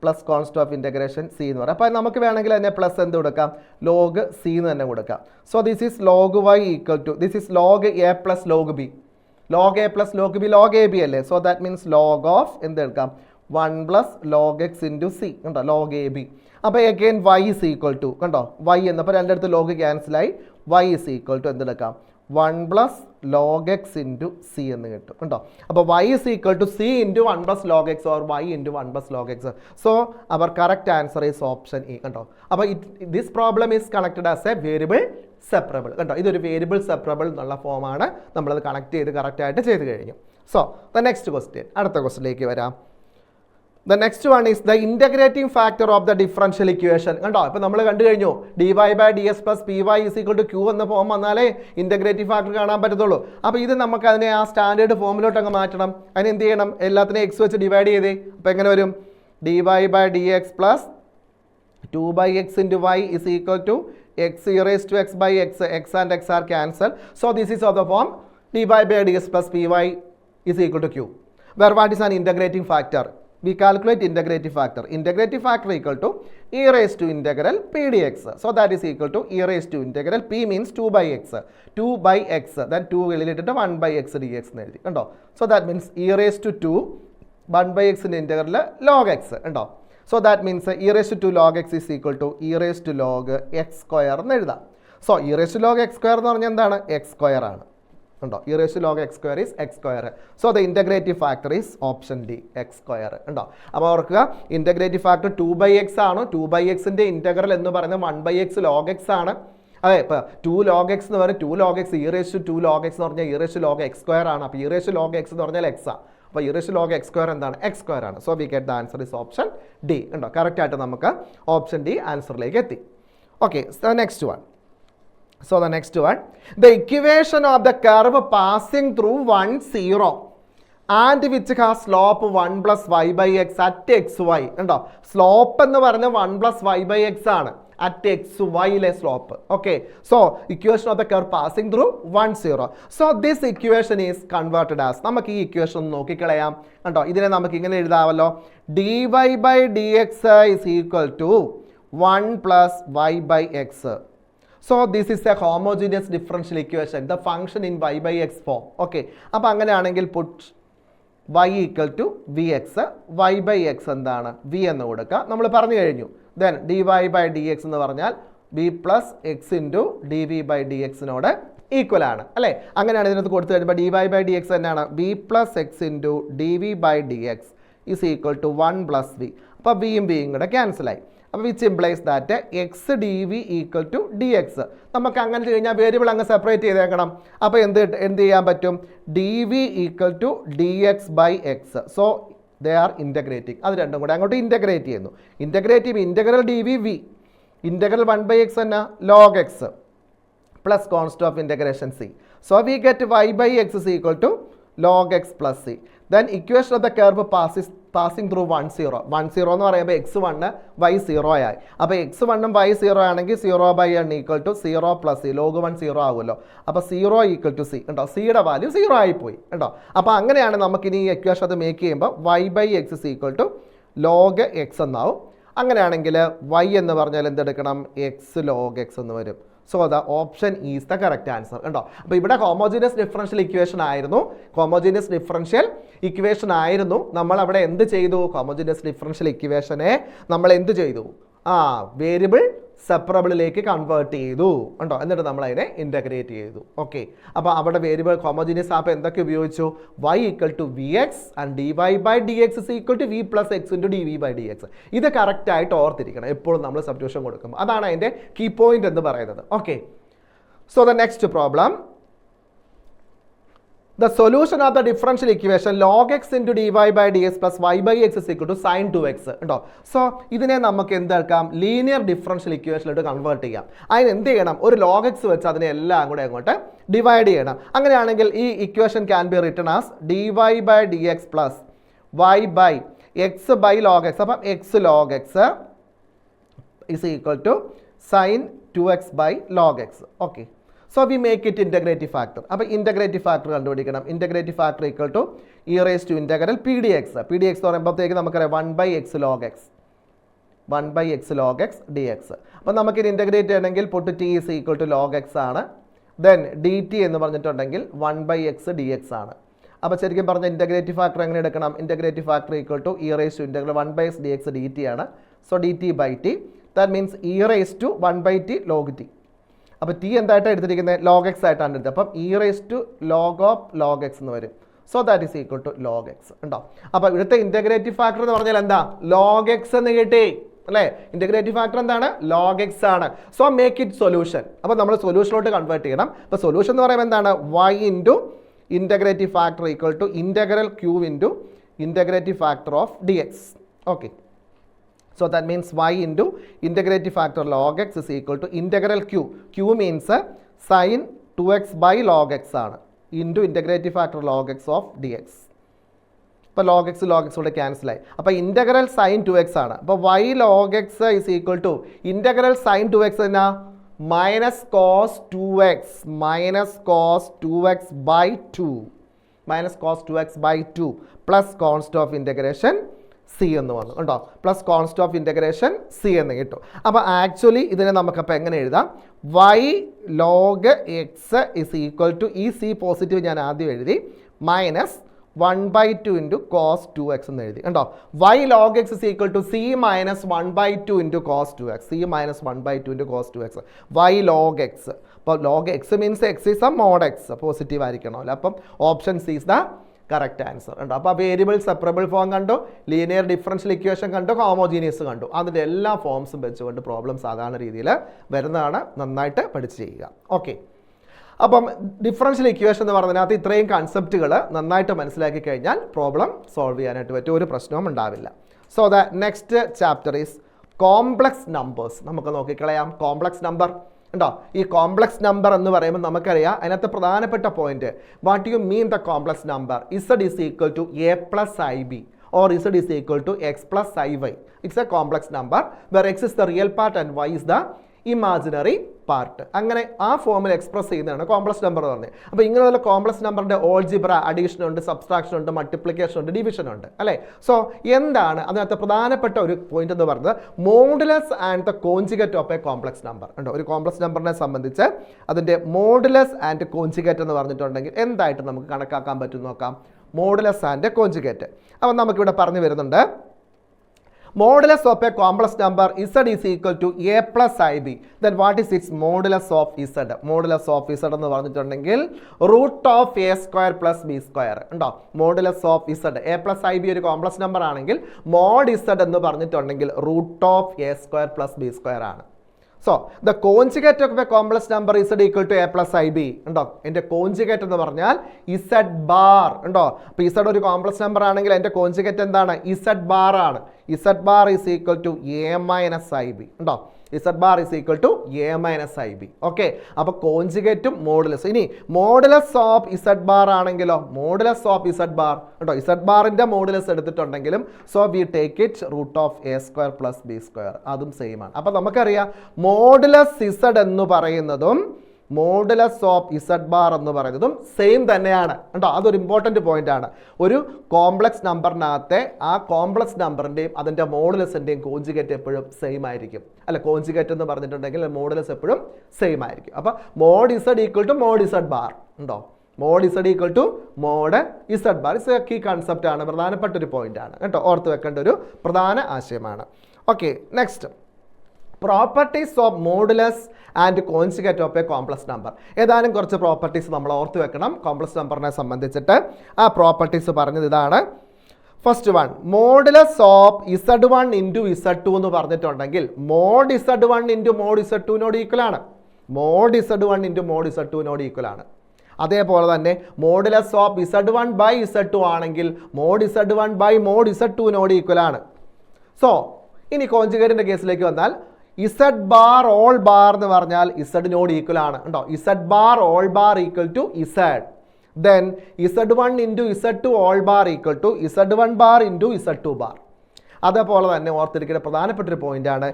Plus const of integration C എന്ന് പറയാം. അപ്പോൾ നമുക്ക് വേണമെങ്കിൽ അതിനെ പ്ലസ് എന്ത് കൊടുക്കാം? log c എന്ന് തന്നെ കൊടുക്കാം. So this is log y equal to this is log a plus log b. log a plus log b log a b അല്ലേ. So that means log of എന്തെടുക്കാം? 1 plus log x into c കണ്ടോ. log a b. അപ്പോൾ again y is equal to കണ്ടോ y എന്നപ്പോൾ രണ്ടിടത്ത് log ക്യാൻസലായി. y is equal to എന്തെടുക്കാം? 1 plus log x into c എന്ന് കിട്ടും കണ്ടോ. അപ്പോൾ y is equal to c into 1 plus log x or y into 1 plus log x. So our correct answer is option E കണ്ടോ. അപ്പോൾ this problem is connected as a variable separable കണ്ടോ. ഇതൊരു വേരിയബിൾ സെപ്പറബിൾ എന്നുള്ള ഫോമാണ്. നമ്മളത് കണക്ട് ചെയ്ത് കറക്റ്റായിട്ട് ചെയ്ത് കഴിഞ്ഞു. സോ ദ നെക്സ്റ്റ് ക്വസ്റ്റ്യൻ, അടുത്ത ക്വസ്റ്റ്യനിലേക്ക് വരാം. The next one is the integrating factor of the differential equation കണ്ടോ. ഇപ്പോൾ നമ്മൾ കണ്ടു കഴിഞ്ഞു dy/ds plus py is equal to q എന്ന ഫോം വന്നാലേ ഇൻ്റഗ്രേറ്റിംഗ് ഫാക്ടർ കാണാൻ പറ്റത്തുള്ളൂ. അപ്പോൾ ഇത് നമുക്ക് അതിനെ ആ സ്റ്റാൻഡേർഡ് ഫോമിലോട്ട് അങ്ങ് മാറ്റണം. അതിന് എന്ത് ചെയ്യണം? എല്ലാത്തിനെയും x വെച്ച് ഡിവൈഡ് ചെയ്തേ. അപ്പോൾ എങ്ങനെ വരും? dy/dx plus 2/x into y is equal to x e raised to x by x. x and x are cancelled. So this is of the form dy/dx plus py is equal to q. Where what is an integrating factor? We calculate integrating factor. Integrating factor equal to e raised to integral p dx. So that is equal to e raised to integral p means 2/x. 2/x. Then 2 related to 1/x dx എന്ന് എഴുതി കണ്ടോ. So that means e raised to 2 1/x in integral log x ഉണ്ടോ. So that means e raised to 2 log x is equal to e raised to log x square എന്ന് എഴുതാം. So e raised to log x square എന്ന് പറഞ്ഞാൽ എന്താണ്? x square ആണ്. ഉണ്ടോ. e raised to log x square is x square. So the integrative factor is option D, x square ഉണ്ടോ. അപ്പോൾ ഓർക്കുക integrative factor 2/x ആണ്. 2/xന്റെ ഇൻ്റഗ്രൽ എന്ന് പറയുന്നത് 1/x log x ആണ്. അതെ, ഇപ്പോൾ 2 log x എന്ന് പറയുന്നത് 2 log x e raised to 2 log x എന്ന് പറഞ്ഞാൽ e raised to log x square ആണ്. അപ്പോൾ e raised to log x എന്ന് പറഞ്ഞാൽ x ആണ്. അപ്പോൾ e raised to log x square എന്താണ്? x square ആണ്. So we get the answer is option D ഉണ്ടോ. കറക്റ്റായിട്ട് നമുക്ക് ഓപ്ഷൻ ഡി ആൻസറിലേക്ക് എത്തി. Okay, next one. So the next one, the equation of the curve passing through 1, 0 and which has slope 1 plus y by x at xy ഉണ്ടോ. സ്ലോപ്പ് എന്ന് പറഞ്ഞാൽ 1 plus y by x ആണ് at xy slope. Okay, so equation of the curve passing through 1, 0. So this equation is converted as, നമുക്ക് ഈ ഇക്വേഷൻ ഒന്ന് നോക്കിക്കളയാം കണ്ടോ. ഇതിനെ നമുക്ക് ഇങ്ങനെ എഴുതാമല്ലോ, dy by dx is equal to 1 plus y by x. So this is a homogeneous differential equation, the function in y by x form. Okay, അപ്പോൾ അങ്ങനെയാണെങ്കിൽ put y equal to vx, y by x എന്താണ്? v എന്ന് കൊടുക്കുക, നമ്മൾ പറഞ്ഞു കഴിഞ്ഞു. Then dy by dx എന്ന് പറഞ്ഞാൽ b plus x into dv by dx-നോട് ഈക്വൽ ആണ് അല്ലേ. അങ്ങനെയാണ് ഇതിനകത്ത് കൊടുത്തു കഴിയുമ്പോൾ dy by dx തന്നെയാണ് b plus x into dv by dx is equal to 1 plus v. അപ്പോൾ vയും vയും കൂടെ ക്യാൻസലായി. അപ്പോൾ which implies that x d v equal to d x. നമുക്ക് അങ്ങനെ കഴിഞ്ഞാൽ വേരിയബിൾ അങ്ങ് സെപ്പറേറ്റ് ചെയ്തേക്കണം. അപ്പോൾ എന്ത് ചെയ്യാൻ പറ്റും? D v equal to d x by x. So they are integrating. അത് രണ്ടും കൂടെ അങ്ങോട്ട് ഇൻ്റഗ്രേറ്റ് ചെയ്യുന്നു. ഇൻ്റഗ്രേറ്റ് ചെയ്യുമ്പോൾ integral d v v, integral 1 by x എന്നാ log x plus const of integration C. So we get y by x is equal to log x plus c. Then equation of the curve passing through 1, 0. 1, 0 എന്ന് പറയുമ്പോൾ x1 y0 ആയി. അപ്പോൾ x1 y0 ആണെങ്കിൽ 0/n equal to 0 plus C. Log 1 0 ആകുമല്ലോ. അപ്പോൾ 0 ഈക്വൽ ടു സി ഉണ്ടോ. സിയുടെ വാല്യൂ 0 ആയിപ്പോയി ഉണ്ടോ. അപ്പോൾ അങ്ങനെയാണ് നമുക്കിനി ഈ ഇക്വേഷൻ അത് മേക്ക് ചെയ്യുമ്പോൾ y by x is equal to log x എന്നാവും. അങ്ങനെയാണെങ്കിൽ y എന്ന് പറഞ്ഞാൽ എന്തെടുക്കണം? x log x എന്ന് വരും. So the option is the correct answer ഉണ്ടോ. അപ്പോൾ ഇവിടെ ഹോമോജീനിയസ് ഡിഫറൻഷ്യൽ ഇക്വേഷൻ ആയിരുന്നു. ഹോമോജീനിയസ് ഡിഫറൻഷ്യൽ ഇക്വേഷൻ ആയിരുന്നു. നമ്മൾ അവിടെ എന്ത് ചെയ്തു? ഹോമോജീനിയസ് ഡിഫറൻഷ്യൽ ഇക്വേഷനെ നമ്മൾ എന്ത് ചെയ്തു? വേരിയബിൾ സെപ്പറബിളിലേക്ക് കൺവേർട്ട് ചെയ്തു ഉണ്ടോ. എന്നിട്ട് നമ്മൾ അതിനെ ഇൻ്റഗ്രേറ്റ് ചെയ്തു. ഓക്കെ, അപ്പോൾ അവിടെ വേരിയബിൾ ഹോമോജീനിയസ് ആപ്പോൾ എന്തൊക്കെ ഉപയോഗിച്ചു? y equal to v x and d y by d x is equal to v plus x into d v by d x. ഇത് കറക്റ്റായിട്ട് ഓർത്തിരിക്കണം എപ്പോഴും നമ്മൾ സബ്സ്റ്റിറ്റ്യൂഷൻ കൊടുക്കുമ്പോൾ. അതാണ് അതിൻ്റെ കീ പോയിന്റ് എന്ന് പറയുന്നത്. Okay, so the next problem, the solution of the differential equation log x into dy by dx plus y by x is equal to sin 2x ഉണ്ടോ. സോ ഇതിനെ നമുക്ക് എന്താക്കാം? ലീനിയർ ഡിഫറൻഷ്യൽ ഇക്വേഷനിലോട്ട് കൺവേർട്ട് ചെയ്യാം. അതിന് എന്ത് ചെയ്യണം? ഒരു log x വെച്ച് അതിനെ എല്ലാം കൂടെ അങ്ങോട്ട് ഡിവൈഡ് ചെയ്യണം. അങ്ങനെയാണെങ്കിൽ ഈ equation can be written as dy by dx plus y by x by log x. അപ്പം x log x is equal to sin 2x by log x. Okay, so we make it integrative factor. അപ്പോൾ ഇൻ്റഗ്രേറ്റീവ് ഫാക്ടർ കണ്ടുപിടിക്കണം. Integrative factor equal to e raise to integral p d x. P d x എന്ന് പറയുമ്പോഴത്തേക്ക് നമുക്കറിയാം 1 by x log x, 1 by x log x dx. അപ്പോൾ നമുക്കിത് ഇൻ്റഗ്രേറ്റ് ചെയ്യണമെങ്കിൽ put t is equal to log x ആണ്. ദെൻ ഡി ടി എന്ന് പറഞ്ഞിട്ടുണ്ടെങ്കിൽ 1 by x dx ആണ്. അപ്പോൾ ശരിക്കും പറഞ്ഞാൽ ഇൻ്റഗ്രേറ്റീവ് ഫാക്ടർ എങ്ങനെ എടുക്കണം? Integrative factor equal to e raise to integral 1 by x dx dt ആണ്. So d t by t, that means e raise to 1 by t log t. അപ്പോൾ ടി എന്തായിട്ടാണ് എടുത്തിരിക്കുന്നത്? ലോഗ് എക്സ് ആയിട്ടാണ് എടുത്തത്. അപ്പം e raise to log of log x എന്ന് വരും. So that is equal to log x ഉണ്ടോ. അപ്പോൾ ഇവിടുത്തെ ഇൻ്റഗ്രേറ്റീവ് ഫാക്ടർ എന്ന് പറഞ്ഞാൽ എന്താ? ലോഗ് എക്സ് എന്ന് കിട്ടി അല്ലേ. ഇൻ്റഗ്രേറ്റീവ് ഫാക്ടർ എന്താണ്? ലോഗ് എക്സ് ആണ്. So make it solution. അപ്പോൾ നമ്മൾ സൊല്യൂഷനിലോട്ട് കൺവേർട്ട് ചെയ്യണം. അപ്പോൾ സൊല്യൂഷൻ എന്ന് പറയുമ്പോൾ എന്താണ്? y into integrative factor equal to integral q into integrative factor of d x. Okay, so that means y into integrative factor log x is equal to integral q. q means sin 2x by log x ആണ് into integrative factor log x of dx. അപ്പോൾ log x കൂടെ ക്യാൻസൽ ആയി. അപ്പോൾ ഇൻ്റഗ്രൽ sin 2x ആണ്. അപ്പോൾ y log x is equal to integral sin 2x എന്നാ? Minus cos 2x, minus cos 2x by 2, minus cos 2x by 2 plus const of integration C എന്ന് വന്നു ഉണ്ടോ. Plus const of integration C എന്ന് കിട്ടും. അപ്പോൾ ആക്ച്വലി ഇതിനെ നമുക്കപ്പോൾ എങ്ങനെ എഴുതാം? y log x is equal to, ഈ സി പോസിറ്റീവ് ഞാൻ ആദ്യം എഴുതി, മൈനസ് 1/2 ഇൻറ്റു കോസ് 2x എന്ന് എഴുതി ഉണ്ടോ. y log x is equal to c minus 1/2 into cos 2x, c minus 1/2 into cos 2x. y log x അപ്പോൾ log x means x is a mod x positive ആയിരിക്കണമല്ലോ. അപ്പം option c is the correct answer ഉണ്ടോ. അപ്പോൾ വേരിയബിൾ സെപ്പറബിൾ ഫോം കണ്ടു, ലീനിയർ ഡിഫറൻഷ്യൽ ഇക്വേഷൻ കണ്ടു, ഹോമോജീനിയസ് കണ്ടു. അതിൻ്റെ എല്ലാ ഫോംസും വെച്ചുകൊണ്ട് പ്രോബ്ലം സാധാരണ രീതിയിൽ വരുന്നതാണ്. നന്നായിട്ട് പഠിച്ച് ചെയ്യുക. ഓക്കെ, അപ്പം ഡിഫറൻഷ്യൽ ഇക്വേഷൻ എന്ന് പറഞ്ഞതിനകത്ത് ഇത്രയും കൺസെപ്റ്റുകൾ നന്നായിട്ട് മനസ്സിലാക്കി കഴിഞ്ഞാൽ പ്രോബ്ലം സോൾവ് ചെയ്യാനായിട്ട് പറ്റും, ഒരു പ്രശ്നവും ഉണ്ടാവില്ല. So the next chapter is complex numbers. നമുക്ക് നോക്കിക്കളയാം കോംപ്ലക്സ് നമ്പർ ഉണ്ടോ. ഈ കോംപ്ലക്സ് നമ്പർ എന്ന് പറയുമ്പോൾ നമുക്കറിയാം അതിനകത്ത് പ്രധാനപ്പെട്ട point, what you mean the complex number? Z is equal to A plus I B or z is equal to x plus iy. It's a complex number where x is the real part and y is the imaginary part. അങ്ങനെ ആ ഫോമിൽ എക്സ്പ്രസ് ചെയ്യുന്നതാണ് കോംപ്ലക്സ് നമ്പർ എന്ന് പറഞ്ഞത്. അപ്പോൾ ഇങ്ങനെയുള്ള കോംപ്ലക്സ് നമ്പറിൻ്റെ ഓൾജിബ്ര, അഡീഷൻ ഉണ്ട്, സബ്സ്ട്രാക്ഷൻ ഉണ്ട്, മൾട്ടിപ്ലിക്കേഷൻ ഉണ്ട്, ഡിവിഷൻ ഉണ്ട് അല്ലേ. സോ എന്താണ് അതിനകത്ത് പ്രധാനപ്പെട്ട ഒരു പോയിന്റ് എന്ന് പറയുന്നത്? Modulus and the conjugate of a complex number ഉണ്ടോ. ഒരു കോംപ്ലക്സ് നമ്പറിനെ സംബന്ധിച്ച് അതിൻ്റെ മോഡുലസ് ആൻഡ് കോഞ്ചുഗേറ്റ് എന്ന് പറഞ്ഞിട്ടുണ്ടെങ്കിൽ എന്തായിട്ട് നമുക്ക് കണക്കാക്കാൻ പറ്റും നോക്കാം. Modulus and conjugate. അപ്പം നമുക്കിവിടെ പറഞ്ഞു വരുന്നുണ്ട്, modulus of a complex number z is equal to a plus ib. Then what is its modulus of z? Modulus of z എന്ന് പറഞ്ഞിട്ടുണ്ടെങ്കിൽ root of a square plus b square ഉണ്ടോ. modulus of z a plus ib ഒരു കോംപ്ലക്സ് നമ്പർ ആണെങ്കിൽ mod z എന്ന് പറഞ്ഞിട്ടുണ്ടെങ്കിൽ root of a square plus b square ആണ്. So the conjugate of a complex number z equal to a plus ib ഉണ്ടോ. എൻ്റെ കോഞ്ചുഗേറ്റ് എന്ന് പറഞ്ഞാൽ z ബാർ ഉണ്ടോ. അപ്പോൾ z ഒരു കോംപ്ലക്സ് നമ്പർ ആണെങ്കിൽ എൻ്റെ കോഞ്ചുഗേറ്റ് എന്താണ്? z ബാർ ആണ്. z bar is equal to a minus ib ഉണ്ടോ. z bar is equal to a minus ib. Okay, അപ്പോൾ കോഞ്ചുഗേറ്റും മോഡുലസ്. ഇനി മോഡുലസ് ഓഫ് z ബാർ ആണെങ്കിലോ, മോഡുലസ് ഓഫ് z ബാർ ഉണ്ടോ. z ബാറിൻ്റെ മോഡുലസ് എടുത്തിട്ടുണ്ടെങ്കിലും so we take it root of a square plus b square, അതും സെയിം ആണ്. അപ്പോൾ നമുക്കറിയാം മോഡുലസ് z എന്ന് പറയുന്നതും മോഡുലസ് ഓഫ് z ബാർ എന്ന് പറയുന്നതും സെയിം തന്നെയാണ് കേട്ടോ. അതൊരു ഇമ്പോർട്ടൻറ്റ് പോയിന്റ് ആണ്. ഒരു കോംപ്ലക്സ് നമ്പറിനകത്തെ ആ കോംപ്ലക്സ് നമ്പറിൻ്റെയും അതിൻ്റെ മോഡുലസിൻ്റെയും കോഞ്ചുഗേറ്റ് എപ്പോഴും സെയിം ആയിരിക്കും അല്ല. കോഞ്ചുഗേറ്റ് എന്ന് പറഞ്ഞിട്ടുണ്ടെങ്കിൽ മോഡുലസ് എപ്പോഴും സെയിം ആയിരിക്കും. അപ്പോൾ mod z equal to mod z bar ഉണ്ടോ. Mod z equal to mod z bar is a key concept ആണ്, പ്രധാനപ്പെട്ട ഒരു പോയിന്റ് ആണ് കേട്ടോ. ഓർത്ത് വെക്കേണ്ട ഒരു പ്രധാന ആശയമാണ്. Okay, next properties of modulus and conjugate of a complex number. ഏതാനും കുറച്ച് പ്രോപ്പർട്ടീസ് നമ്മൾ ഓർത്ത് വെക്കണം കോംപ്ലക്സ് നമ്പറിനെ സംബന്ധിച്ചിട്ട്. ആ പ്രോപ്പർട്ടീസ് പറഞ്ഞത് ഇതാണ്. First one, modulus of z1 into z2 എന്ന് പറഞ്ഞിട്ടുണ്ടെങ്കിൽ മോഡ് z1 ഇൻറ്റു മോഡ് z2നോട് ഈക്വൽ ആണ്. മോഡ് z1 ഇൻറ്റു മോഡ് z2നോട് ഈക്വൽ ആണ്. അതേപോലെ തന്നെ modulus of z1 by z2 ആണെങ്കിൽ മോഡ് z1 ബൈ മോഡ് z2നോട് ഈക്വൽ ആണ്. സോ ഇനി കോൺജുഗേറ്റിൻ്റെ കേസിലേക്ക് വന്നാൽ z ബാർ ഓൾ ബാർ എന്ന് പറഞ്ഞാൽ z-നോട് ഈക്വൽ ആണ് ഉണ്ടോ. z bar whole bar equal to z. Then z1 into z2 whole bar equal to z1 bar into z2 bar. അതേപോലെ തന്നെ ഓർത്തിരിക്കുന്ന പ്രധാനപ്പെട്ട ഒരു പോയിന്റ് ആണ്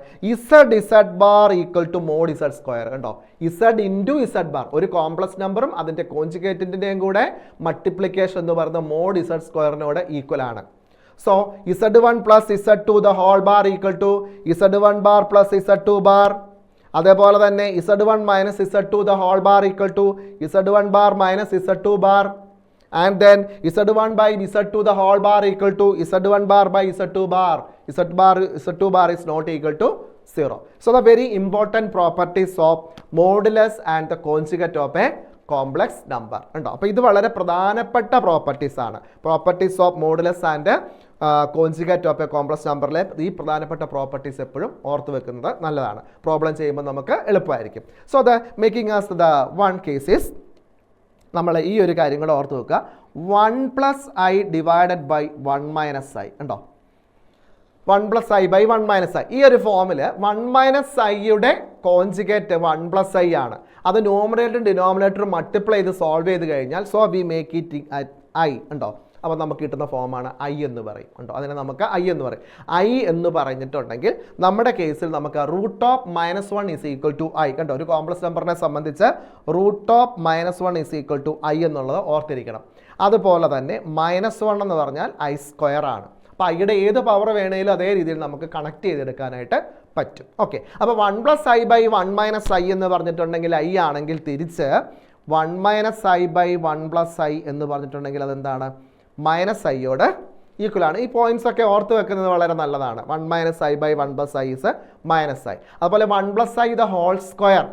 z bar equal to mod z square ഉണ്ടോ. z ഇൻറ്റു z ബാർ ഒരു കോംപ്ലക്സ് നമ്പറും അതിൻ്റെ കോൺജുഗേറ്റിൻ്റെയും കൂടെ മൾട്ടിപ്ലിക്കേഷൻ എന്ന് പറയുന്ന മോഡ് z സ്ക്വയറിനോട് ഈക്വൽ ആണ്. So z1 plus z2 the whole bar equal to z1 bar plus z2 bar. അതേപോലെ തന്നെ z1 minus z2 the whole bar equal to z1 bar minus z2 bar. And then z1 by z2 the whole bar equal to z1 bar by z2 bar. z2 bar is not equal to 0. So the very important properties of modulus and the conjugate of a complex number ഉണ്ടോ. അപ്പോൾ ഇത് വളരെ പ്രധാനപ്പെട്ട പ്രോപ്പർട്ടീസ് ആണ്. Properties of modulus and conjugate of a complex നമ്പറിലെ ഈ പ്രധാനപ്പെട്ട പ്രോപ്പർട്ടീസ് എപ്പോഴും ഓർത്ത് വെക്കുന്നത് നല്ലതാണ്. പ്രോബ്ലം ചെയ്യുമ്പോൾ നമുക്ക് എളുപ്പമായിരിക്കും. So the making as the one cases നമ്മൾ ഈ ഒരു കാര്യം കൂടെ ഓർത്ത് വെക്കുക. 1 + i ഡിവൈഡഡ് ബൈ 1 - i ഉണ്ടോ. 1 + i ബൈ 1 - i ഈ ഒരു ഫോമിൽ 1 - iയുടെ കോൺജുഗേറ്റ് 1 + i ആണ്. അത് നോമിനേറ്ററും ഡിനോമിനേറ്ററും മൾട്ടിപ്ലൈ ചെയ്ത് സോൾവ് ചെയ്ത് കഴിഞ്ഞാൽ so we make it i ഉണ്ടോ. അപ്പോൾ നമുക്ക് കിട്ടുന്ന ഫോമാണ് i എന്ന് പറയും ഉണ്ടോ. അതിനെ നമുക്ക് i എന്ന് പറയും. i എന്ന് പറഞ്ഞിട്ടുണ്ടെങ്കിൽ നമ്മുടെ കേസിൽ നമുക്ക് root of -1 is equal to i കണ്ടോ. ഒരു കോംപ്ലക്സ് നമ്പറിനെ സംബന്ധിച്ച് root of -1 is equal to i എന്നുള്ളത് ഓർത്തിരിക്കണം. അതുപോലെ തന്നെ -1 എന്ന് പറഞ്ഞാൽ i സ്ക്വയർ ആണ്. അപ്പോൾ ഐയുടെ ഏത് പവർ വേണമെങ്കിലും അതേ രീതിയിൽ നമുക്ക് കണക്ട് ചെയ്തെടുക്കാനായിട്ട് പറ്റും. ഓക്കെ, അപ്പോൾ 1 + i ബൈ 1 - i എന്ന് പറഞ്ഞിട്ടുണ്ടെങ്കിൽ i ആണെങ്കിൽ തിരിച്ച് 1 - i ബൈ 1 + i എന്ന് പറഞ്ഞിട്ടുണ്ടെങ്കിൽ അതെന്താണ്? -iയോട് ഈക്വൽ ആണ്. ഈ പോയിന്റ്സ് ഒക്കെ ഓർത്ത് വെക്കുന്നത് വളരെ നല്ലതാണ്. 1 - i by 1 + i is -i. അതുപോലെ 1 + i the whole square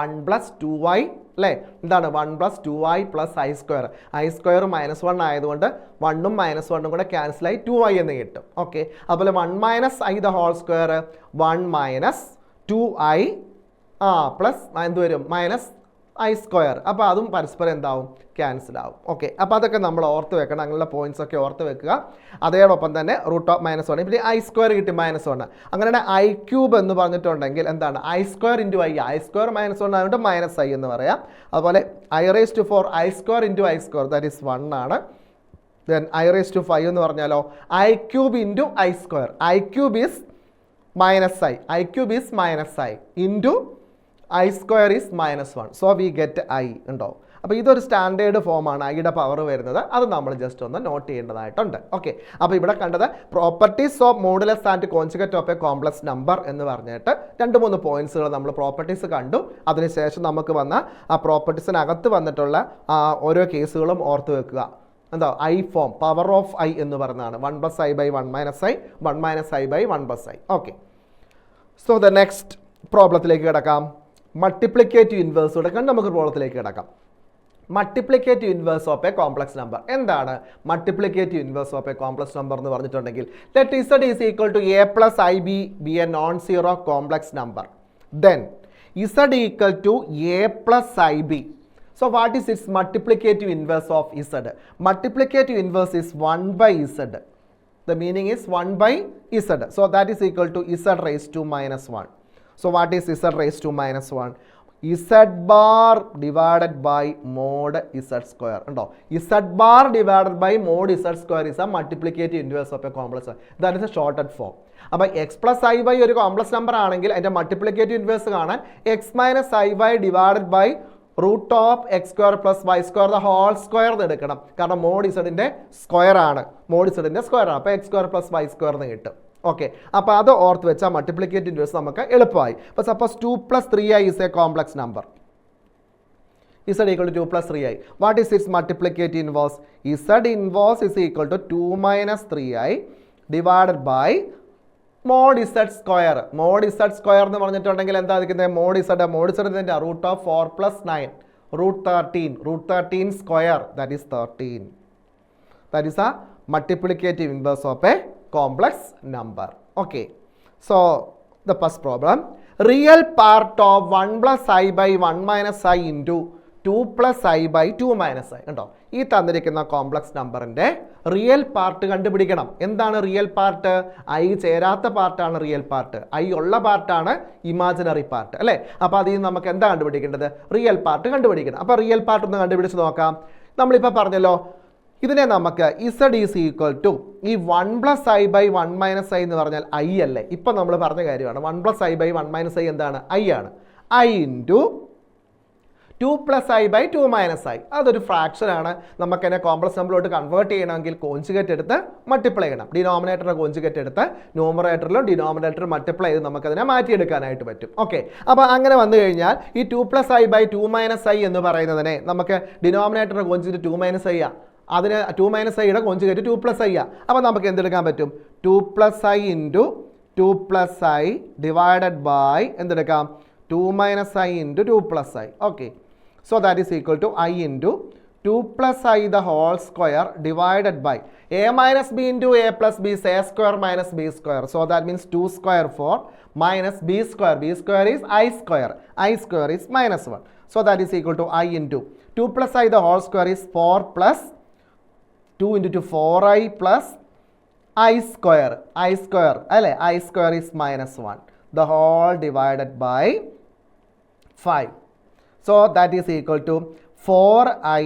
1 plus 2i അല്ലേ, എന്താണ് 1 plus 2i plus I square. I square -1 ആയതുകൊണ്ട് 1ഉം -1ഉം കൂടെ ക്യാൻസലായി 2i എന്ന് കിട്ടും. ഓക്കെ, അതുപോലെ 1 minus I the whole square 1 minus 2i plus എന്ത് വരും മൈനസ് ഐ സ്ക്വയർ. അപ്പോൾ അതും പരസ്പരം എന്താവും, ക്യാൻസൽ ആവും. ഓക്കെ, അപ്പോൾ അതൊക്കെ നമ്മൾ ഓർത്ത് വെക്കണം, അങ്ങനെയുള്ള പോയിന്റ്സ് ഒക്കെ ഓർത്ത് വെക്കുക. അതോടൊപ്പം തന്നെ √(-1) പിന്നെ ഐ സ്ക്വയർ കിട്ടി -1. അങ്ങനെ ഐ ക്യൂബ് എന്ന് പറഞ്ഞിട്ടുണ്ടെങ്കിൽ എന്താണ് I square into I, I square -1 ആയതുകൊണ്ട് -i എന്ന് പറയാം. അതുപോലെ i⁴ I square into I square that is 1 ആണ്. ദെൻ i⁵ എന്ന് പറഞ്ഞാലോ I cube into I square, I cube is -i, I cube is -i into I square is -1. So we get I ഉണ്ടോ. അപ്പോൾ ഇതൊരു സ്റ്റാൻഡേർഡ് ഫോമാണ് ഐയുടെ പവർ വരുന്നത്, അത് നമ്മൾ ജസ്റ്റ് ഒന്ന് നോട്ട് ചെയ്യേണ്ടതായിട്ടുണ്ട്. ഓക്കെ, അപ്പോൾ ഇവിടെ കണ്ടത് properties of modulus and conjugate of a complex number എന്ന് പറഞ്ഞിട്ട് 2-3 പോയിന്റ്സുകൾ നമ്മൾ പ്രോപ്പർട്ടീസ് കണ്ടു. അതിനുശേഷം നമുക്ക് വന്ന ആ പ്രോപ്പർട്ടീസിനകത്ത് വന്നിട്ടുള്ള ഓരോ കേസുകളും ഓർത്ത് വെക്കുക. എന്താ I form, power of I എന്ന് പറയുന്നതാണ് 1 + i / 1 - i, 1 - i / 1 + i. Okay, so the next പ്രോബ്ലത്തിലേക്ക് കിടക്കാം. മൾട്ടിപ്ലിക്കേറ്റീവ് ഇൻവേഴ്സോടെ കണ്ട് നമുക്ക് പ്രോബ്ലത്തിലേക്ക് കിടക്കാം. Multiplicative inverse of a complex number. എന്താണ് multiplicative inverse of a complex number എന്ന് പറഞ്ഞിട്ടുണ്ടെങ്കിൽ let z is equal to a + ib be a non zero complex number, then z equal to a + ib. So what is its multiplicative inverse of z? Multiplicative inverse is 1/z. The meaning is 1/z. So that is equal to z raised to -1. So what is z raised to -1? z bar divided by mod z square. ഉണ്ടോ, z bar divided by mod z square is a multiplicative inverse of a complex. That is a shortened form. അപ്പോൾ x + iy ഒരു കോംപ്ലക്സ് നമ്പർ ആണെങ്കിൽ അതിൻ്റെ മൾട്ടിപ്ലിക്കേറ്റീവ് ഇൻവേഴ്സ് കാണാൻ x - iy divided by √(x² + y² the whole square എന്ന് എടുക്കണം. കാരണം മോഡ് ഇസഡിൻ്റെ സ്ക്വയർ ആണ്, മോഡ് ഇസഡിൻ്റെ സ്ക്വയർ ആണ്. അപ്പോൾ x² + y² എന്ന് കിട്ടും. ഓക്കെ, അപ്പോൾ അത് ഓർത്ത് വെച്ചാൽ മൾട്ടിപ്ലിക്കേറ്റീവ് ഇൻവേഴ്സ് നമുക്ക് എളുപ്പമായി. അപ്പോൾ suppose 2 + 3i is a complex number. z equal to 2 + 3i. What is its multiplicative inverse? z inverse is equal to 2 - 3i divided by mod z square. mod z square എന്ന് പറഞ്ഞിട്ടുണ്ടെങ്കിൽ എന്താ ഇരിക്കുന്നത്, mod z ഇതിൻ്റെ √4 + 9 √13 square, that is 13. That is a multiplicative inverse of a complex number. Okay, so the first problem, real part of 1 + i / 1 - i into 2 + i / 2 - i. ഉണ്ടോ, ഈ തന്നിരിക്കുന്ന കോംപ്ലക്സ് നമ്പറിൻ്റെ റിയൽ പാർട്ട് കണ്ടുപിടിക്കണം. എന്താണ് റിയൽ പാർട്ട്? ഐ ചേരാത്ത പാർട്ടാണ് റിയൽ പാർട്ട്, ഐ ഉള്ള പാർട്ടാണ് ഇമാജിനറി പാർട്ട് അല്ലേ. അപ്പോൾ അതിൽ നിന്ന് നമുക്ക് എന്താ കണ്ടുപിടിക്കേണ്ടത്, റിയൽ പാർട്ട് കണ്ടുപിടിക്കണം. അപ്പോൾ റിയൽ പാർട്ട് ഒന്ന് കണ്ടുപിടിച്ച് നോക്കാം. നമ്മളിപ്പോൾ പറഞ്ഞല്ലോ ഇതിനെ നമുക്ക് z ഈസ് ഈക്വൽ ടു ഈ 1 + i / 1 - i എന്ന് പറഞ്ഞാൽ ഐ അല്ലേ. ഇപ്പം നമ്മൾ പറഞ്ഞ കാര്യമാണ് 1 + i / 1 - i എന്താണ്, ഐ ആണ്. I into 2 + i / 2 - i. അതൊരു ഫ്രാക്ഷനാണ്. നമുക്കതിനെ കോംപ്ലക്സ് നമ്പറിലോട്ട് കൺവേർട്ട് ചെയ്യണമെങ്കിൽ കോൺജുഗേറ്റ് എടുത്ത് മൾട്ടിപ്ലൈ ചെയ്യണം. ഡിനോമിനേറ്ററിനെ കോൺജുഗേറ്റ് എടുത്ത് ന്യൂമറേറ്ററിലും ഡിനോമിനേറ്ററും മൾട്ടിപ്ലൈ ചെയ്ത് നമുക്കതിനെ മാറ്റിയെടുക്കാനായിട്ട് പറ്റും. ഓക്കെ, അപ്പോൾ അങ്ങനെ വന്നു കഴിഞ്ഞാൽ ഈ 2 + i / 2 - i എന്ന് പറയുന്നതിനെ നമുക്ക് ഡിനോമിനേറ്ററിനെ കോൺജുഗേറ്റ് 2 - i അതിന് 2 - iയുടെ കോൺജുഗേറ്റ് 2 + i. അപ്പോൾ നമുക്ക് എന്തെടുക്കാൻ പറ്റും, 2 + i into 2 + i divided by എന്തെടുക്കാം, 2 - i into 2 + i. Okay, so that is equal to i into 2 + i the whole square divided by a minus b into a plus b is a square minus b square. So that means 2 square 4 minus b square. B square is I square. I square is -1. So that is equal to i into 2 + i the whole square is 4 plus 2 into 2 4i plus I square. I square അല്ലേ, I square is -1 the whole divided by 5. So that is equal to 4i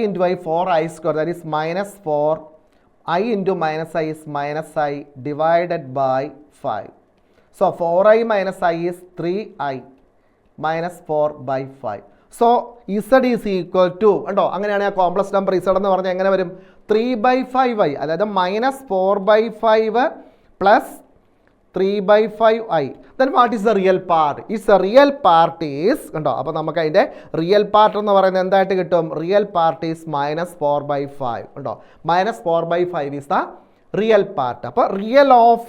into i 4i square, that is -4 I into -i is -i divided by 5. So 4i minus i is 3i minus 4 by 5. So z is equal to ഉണ്ടോ, അങ്ങനെയാണ് ആ കോംപ്ലക്സ് നമ്പർ z എന്ന് പറഞ്ഞാൽ എങ്ങനെ വരും, 3/5i, അതായത് -4/5 plus 3/5i. Then what is the real part? The real part is കണ്ടോ, അപ്പോൾ നമുക്ക് അതിൻ്റെ റിയൽ പാർട്ട് എന്ന് പറയുന്നത് എന്തായിട്ട് കിട്ടും, റിയൽ പാർട്ട് ഈസ് -4/5 ഉണ്ടോ, -4/5 ഈസ് ദ റിയൽ പാർട്ട്. അപ്പോൾ real of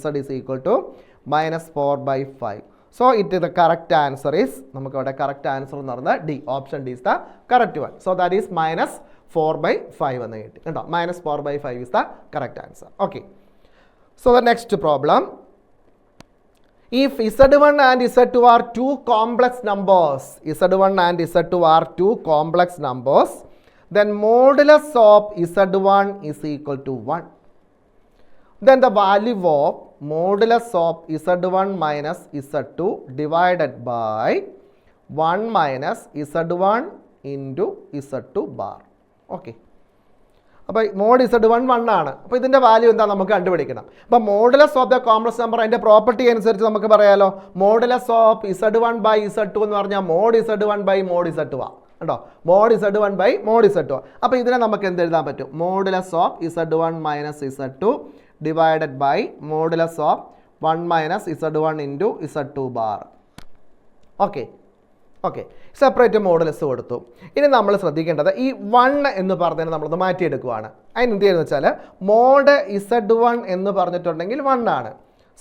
z is equal to -4/5. So it the correct answer is, നമുക്ക് അവിടെ കറക്റ്റ് ആൻസർ എന്ന് പറയുന്നത് D, option D is the correct one. So that is -4/5 എന്ന് കിട്ടി കേട്ടോ. -4/5 is the correct answer. Okay, so the next problem, if Z1 and Z2 are two complex numbers, Z1 and Z2 are two complex numbers, then modulus of Z1 is equal to 1. Then the value of modulus of Z1 minus Z2 divided by 1 minus Z1 into Z2 bar. Okay. അപ്പോൾ മോഡ് Z1 1 ആണ്. അപ്പോൾ ഇതിൻ്റെ വാല്യൂ എന്താ നമുക്ക് കണ്ടുപിടിക്കണം. അപ്പോൾ modulus of the complex number അതിൻ്റെ പ്രോപ്പർട്ടി അനുസരിച്ച് നമുക്ക് പറയാലോ, modulus of Z1 by Z2 എന്ന് പറഞ്ഞാൽ mod Z1 by mod Z2 ആ കേട്ടോ. Mod Z1 by mod Z2. അപ്പോൾ ഇതിനെ നമുക്ക് എന്ത് എഴുതാൻ പറ്റും? Modulus of Z1 minus Z2 divided by modulus of 1 minus Z1 into Z2 bar. Okay okay, separate modulus കൊടുത്തു. ഇനി നമ്മൾ ശ്രദ്ധിക്കേണ്ടത് ഈ 1 എന്ന് പറഞ്ഞതിന് നമ്മളൊന്ന് മാറ്റിയെടുക്കുകയാണ്. അതിന് എന്ത് ചെയ്യുന്നത് വെച്ചാൽ മോഡ് Z1 എന്ന് പറഞ്ഞിട്ടുണ്ടെങ്കിൽ 1 ആണ്.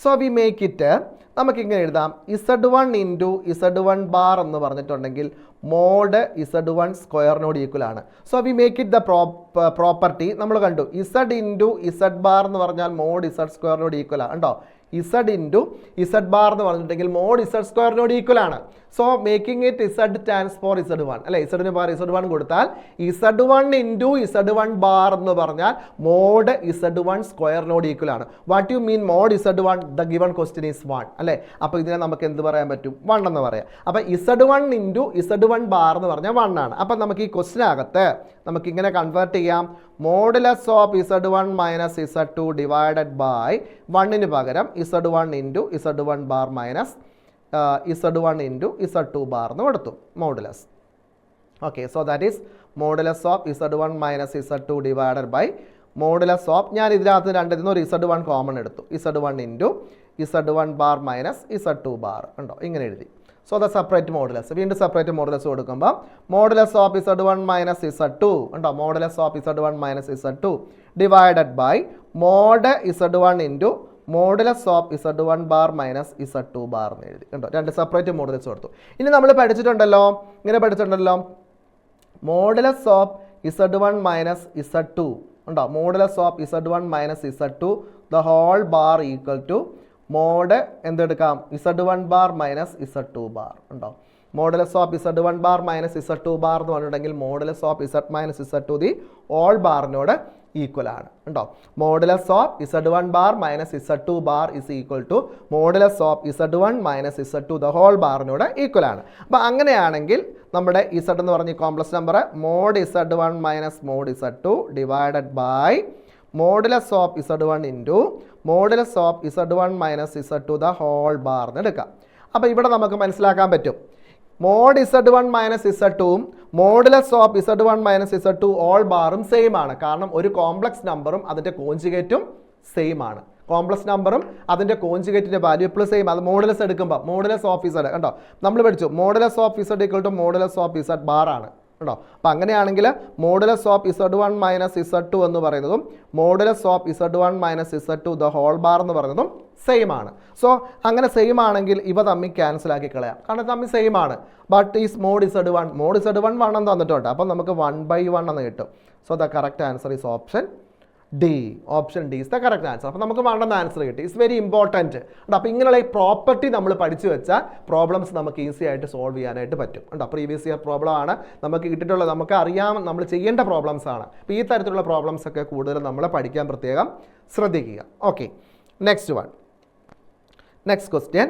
സോ വി മേക്ക് ഇറ്റ്, നമുക്കിങ്ങനെ എഴുതാം, Z1 ഇൻറ്റു Z1 ബാർ എന്ന് പറഞ്ഞിട്ടുണ്ടെങ്കിൽ മോഡ് Z1 സ്ക്വയറിനോട് ഈക്വൽ ആണ്. So we make it the property നമ്മൾ കണ്ടു, Z ഇൻറ്റു Z ബാർ എന്ന് പറഞ്ഞാൽ മോഡ് Z സ്ക്വയറിനോട് ഈക്വൽ ആണ് കേട്ടോ. Z ഇൻറ്റു Z ബാർ എന്ന് പറഞ്ഞിട്ടുണ്ടെങ്കിൽ മോഡ് Z സ്ക്വയറിനോട് ഈക്വൽ ആണ്. So making it Z stands for Z1 അല്ലേ. Z ബാർ Z1 കൊടുത്താൽ Z1 ഇൻറ്റു Z1 ബാർ എന്ന് പറഞ്ഞാൽ മോഡ് Z1 സ്ക്വയറിനോട് ഈക്വൽ ആണ്. What you mean mod Z1? The given question is 1 അല്ലേ. അപ്പോൾ ഇതിനെ നമുക്ക് എന്ത് പറയാൻ പറ്റും? 1 എന്ന് പറയാം. അപ്പോൾ Z1 ഇൻറ്റു Z1 ബാർ എന്ന് പറഞ്ഞാൽ 1 ആണ്. അപ്പം നമുക്ക് ഈ ക്വസ്റ്റിനകത്ത് നമുക്കിങ്ങനെ കൺവേർട്ട് ചെയ്യാം, modulus of Z1 minus Z2 divided by 1ന് പകരം Z1 into Z1 bar minus Z1 into Z2 bar എന്ന് കൊടുത്തു modulus. Okay, so that is modulus of Z1 minus Z2 divided by modulus of, ഞാൻ ഇതിനകത്ത് രണ്ടിൽ ഒരു Z1 കോമൺ എടുത്തു, Z1 into Z1 bar minus Z2 bar ഉണ്ടോ, ഇങ്ങനെ എഴുതി. സോ ദ സെപ്പറേറ്റ് മോഡുലസ്, വീണ്ടും സെപ്പറേറ്റ് മോഡുലസ് കൊടുക്കുമ്പോൾ modulus of Z1 minus Z2 ഉണ്ടോ, modulus of Z1 minus Z2 divided by mod Z1 into modulus of Z1 bar minus Z2 bar എന്ന് എഴുതി കണ്ടോ. രണ്ട് സെപ്പറേറ്റ് മോഡുലസ് കൊടുത്തു. ഇനി നമ്മൾ പഠിച്ചിട്ടുണ്ടല്ലോ, ഇങ്ങനെ പഠിച്ചിട്ടുണ്ടല്ലോ, modulus of Z1 minus Z2 ഉണ്ടോ, modulus of Z1 minus Z2 the whole bar equal to mod എന്തെടുക്കാം, Z1 bar minus Z2 bar ഉണ്ടോ. Modulus of Z1 bar minus Z2 bar എന്ന് പറഞ്ഞിട്ടുണ്ടെങ്കിൽ modulus of Z minus Z2 the whole ബാറിനോട് ഈക്വൽ ആണ് ഉണ്ടോ. Modulus of Z1 bar minus Z2 bar is equal to modulus of Z1 minus Z2 the whole ബാറിനോട് ഈക്വൽ ആണ്. അപ്പോൾ അങ്ങനെയാണെങ്കിൽ നമ്മുടെ Z എന്ന് പറഞ്ഞ complex number mode Z1 minus mod Z2 divided by modulus of Z1 into modulus of Z1 minus Z2 the whole bar എന്ന് എടുക്കാം. അപ്പോൾ ഇവിടെ നമുക്ക് മനസ്സിലാക്കാൻ പറ്റും മോഡ് Z1 മൈനസ് Z2ഉം modulus of Z1 minus Z2 whole ബാറും സെയിം ആണ്. കാരണം ഒരു കോംപ്ലക്സ് നമ്പറും അതിൻ്റെ കോഞ്ചുഗേറ്റും സെയിം ആണ്. കോംപ്ലക്സ് നമ്പറും അതിൻ്റെ കോഞ്ചുഗേറ്റിൻ്റെ വാല്യൂ എപ്പോഴും സെയിം. അത് മോഡുലസ് എടുക്കുമ്പോൾ മോഡുലസ് ഓഫ് Z കണ്ടോ, നമ്മൾ പഠിച്ചു modulus of Z equal to modulus of Z bar ആണ് കേട്ടോ. അപ്പം അങ്ങനെയാണെങ്കിൽ modulus of Z1 minus Z2 എന്ന് പറയുന്നതും modulus of Z1 minus Z2 the whole bar എന്ന് പറയുന്നതും സെയിം ആണ്. സോ അങ്ങനെ സെയിം ആണെങ്കിൽ ഇവ തമ്മിൽ ക്യാൻസൽ ആക്കി കളയാം, കാരണം തമ്മിൽ സെയിം ആണ്. ബട്ട് ഈസ് മോഡ് Z1 1 എന്ന് തന്നിട്ടുണ്ട്. അപ്പം നമുക്ക് 1/1 എന്ന് കിട്ടും. So the correct answer is option D. Option D is the correct answer. അപ്പോൾ നമുക്ക് വേണ്ടുന്ന ആൻസർ കിട്ടി. It's very important. അപ്പോൾ ഇങ്ങനെയുള്ള ഈ പ്രോപ്പർട്ടി നമ്മൾ പഠിച്ചു വെച്ചാൽ പ്രോബ്ലംസ് നമുക്ക് ഈസി ആയിട്ട് സോൾവ് ചെയ്യാനായിട്ട് പറ്റും കേട്ടോ. പ്രീവിയസ് ഇയർ പ്രോബ്ലം ആണ് നമുക്ക് കിട്ടിയിട്ടുള്ളത്, നമുക്ക് അറിയാം നമ്മൾ ചെയ്യേണ്ട പ്രോബ്ലംസ് ആണ്. അപ്പോൾ ഈ തരത്തിലുള്ള പ്രോബ്ലംസ് ഒക്കെ കൂടുതൽ നമ്മൾ പഠിക്കാൻ പ്രത്യേകം ശ്രദ്ധിക്കുക. Okay, next one. Next question,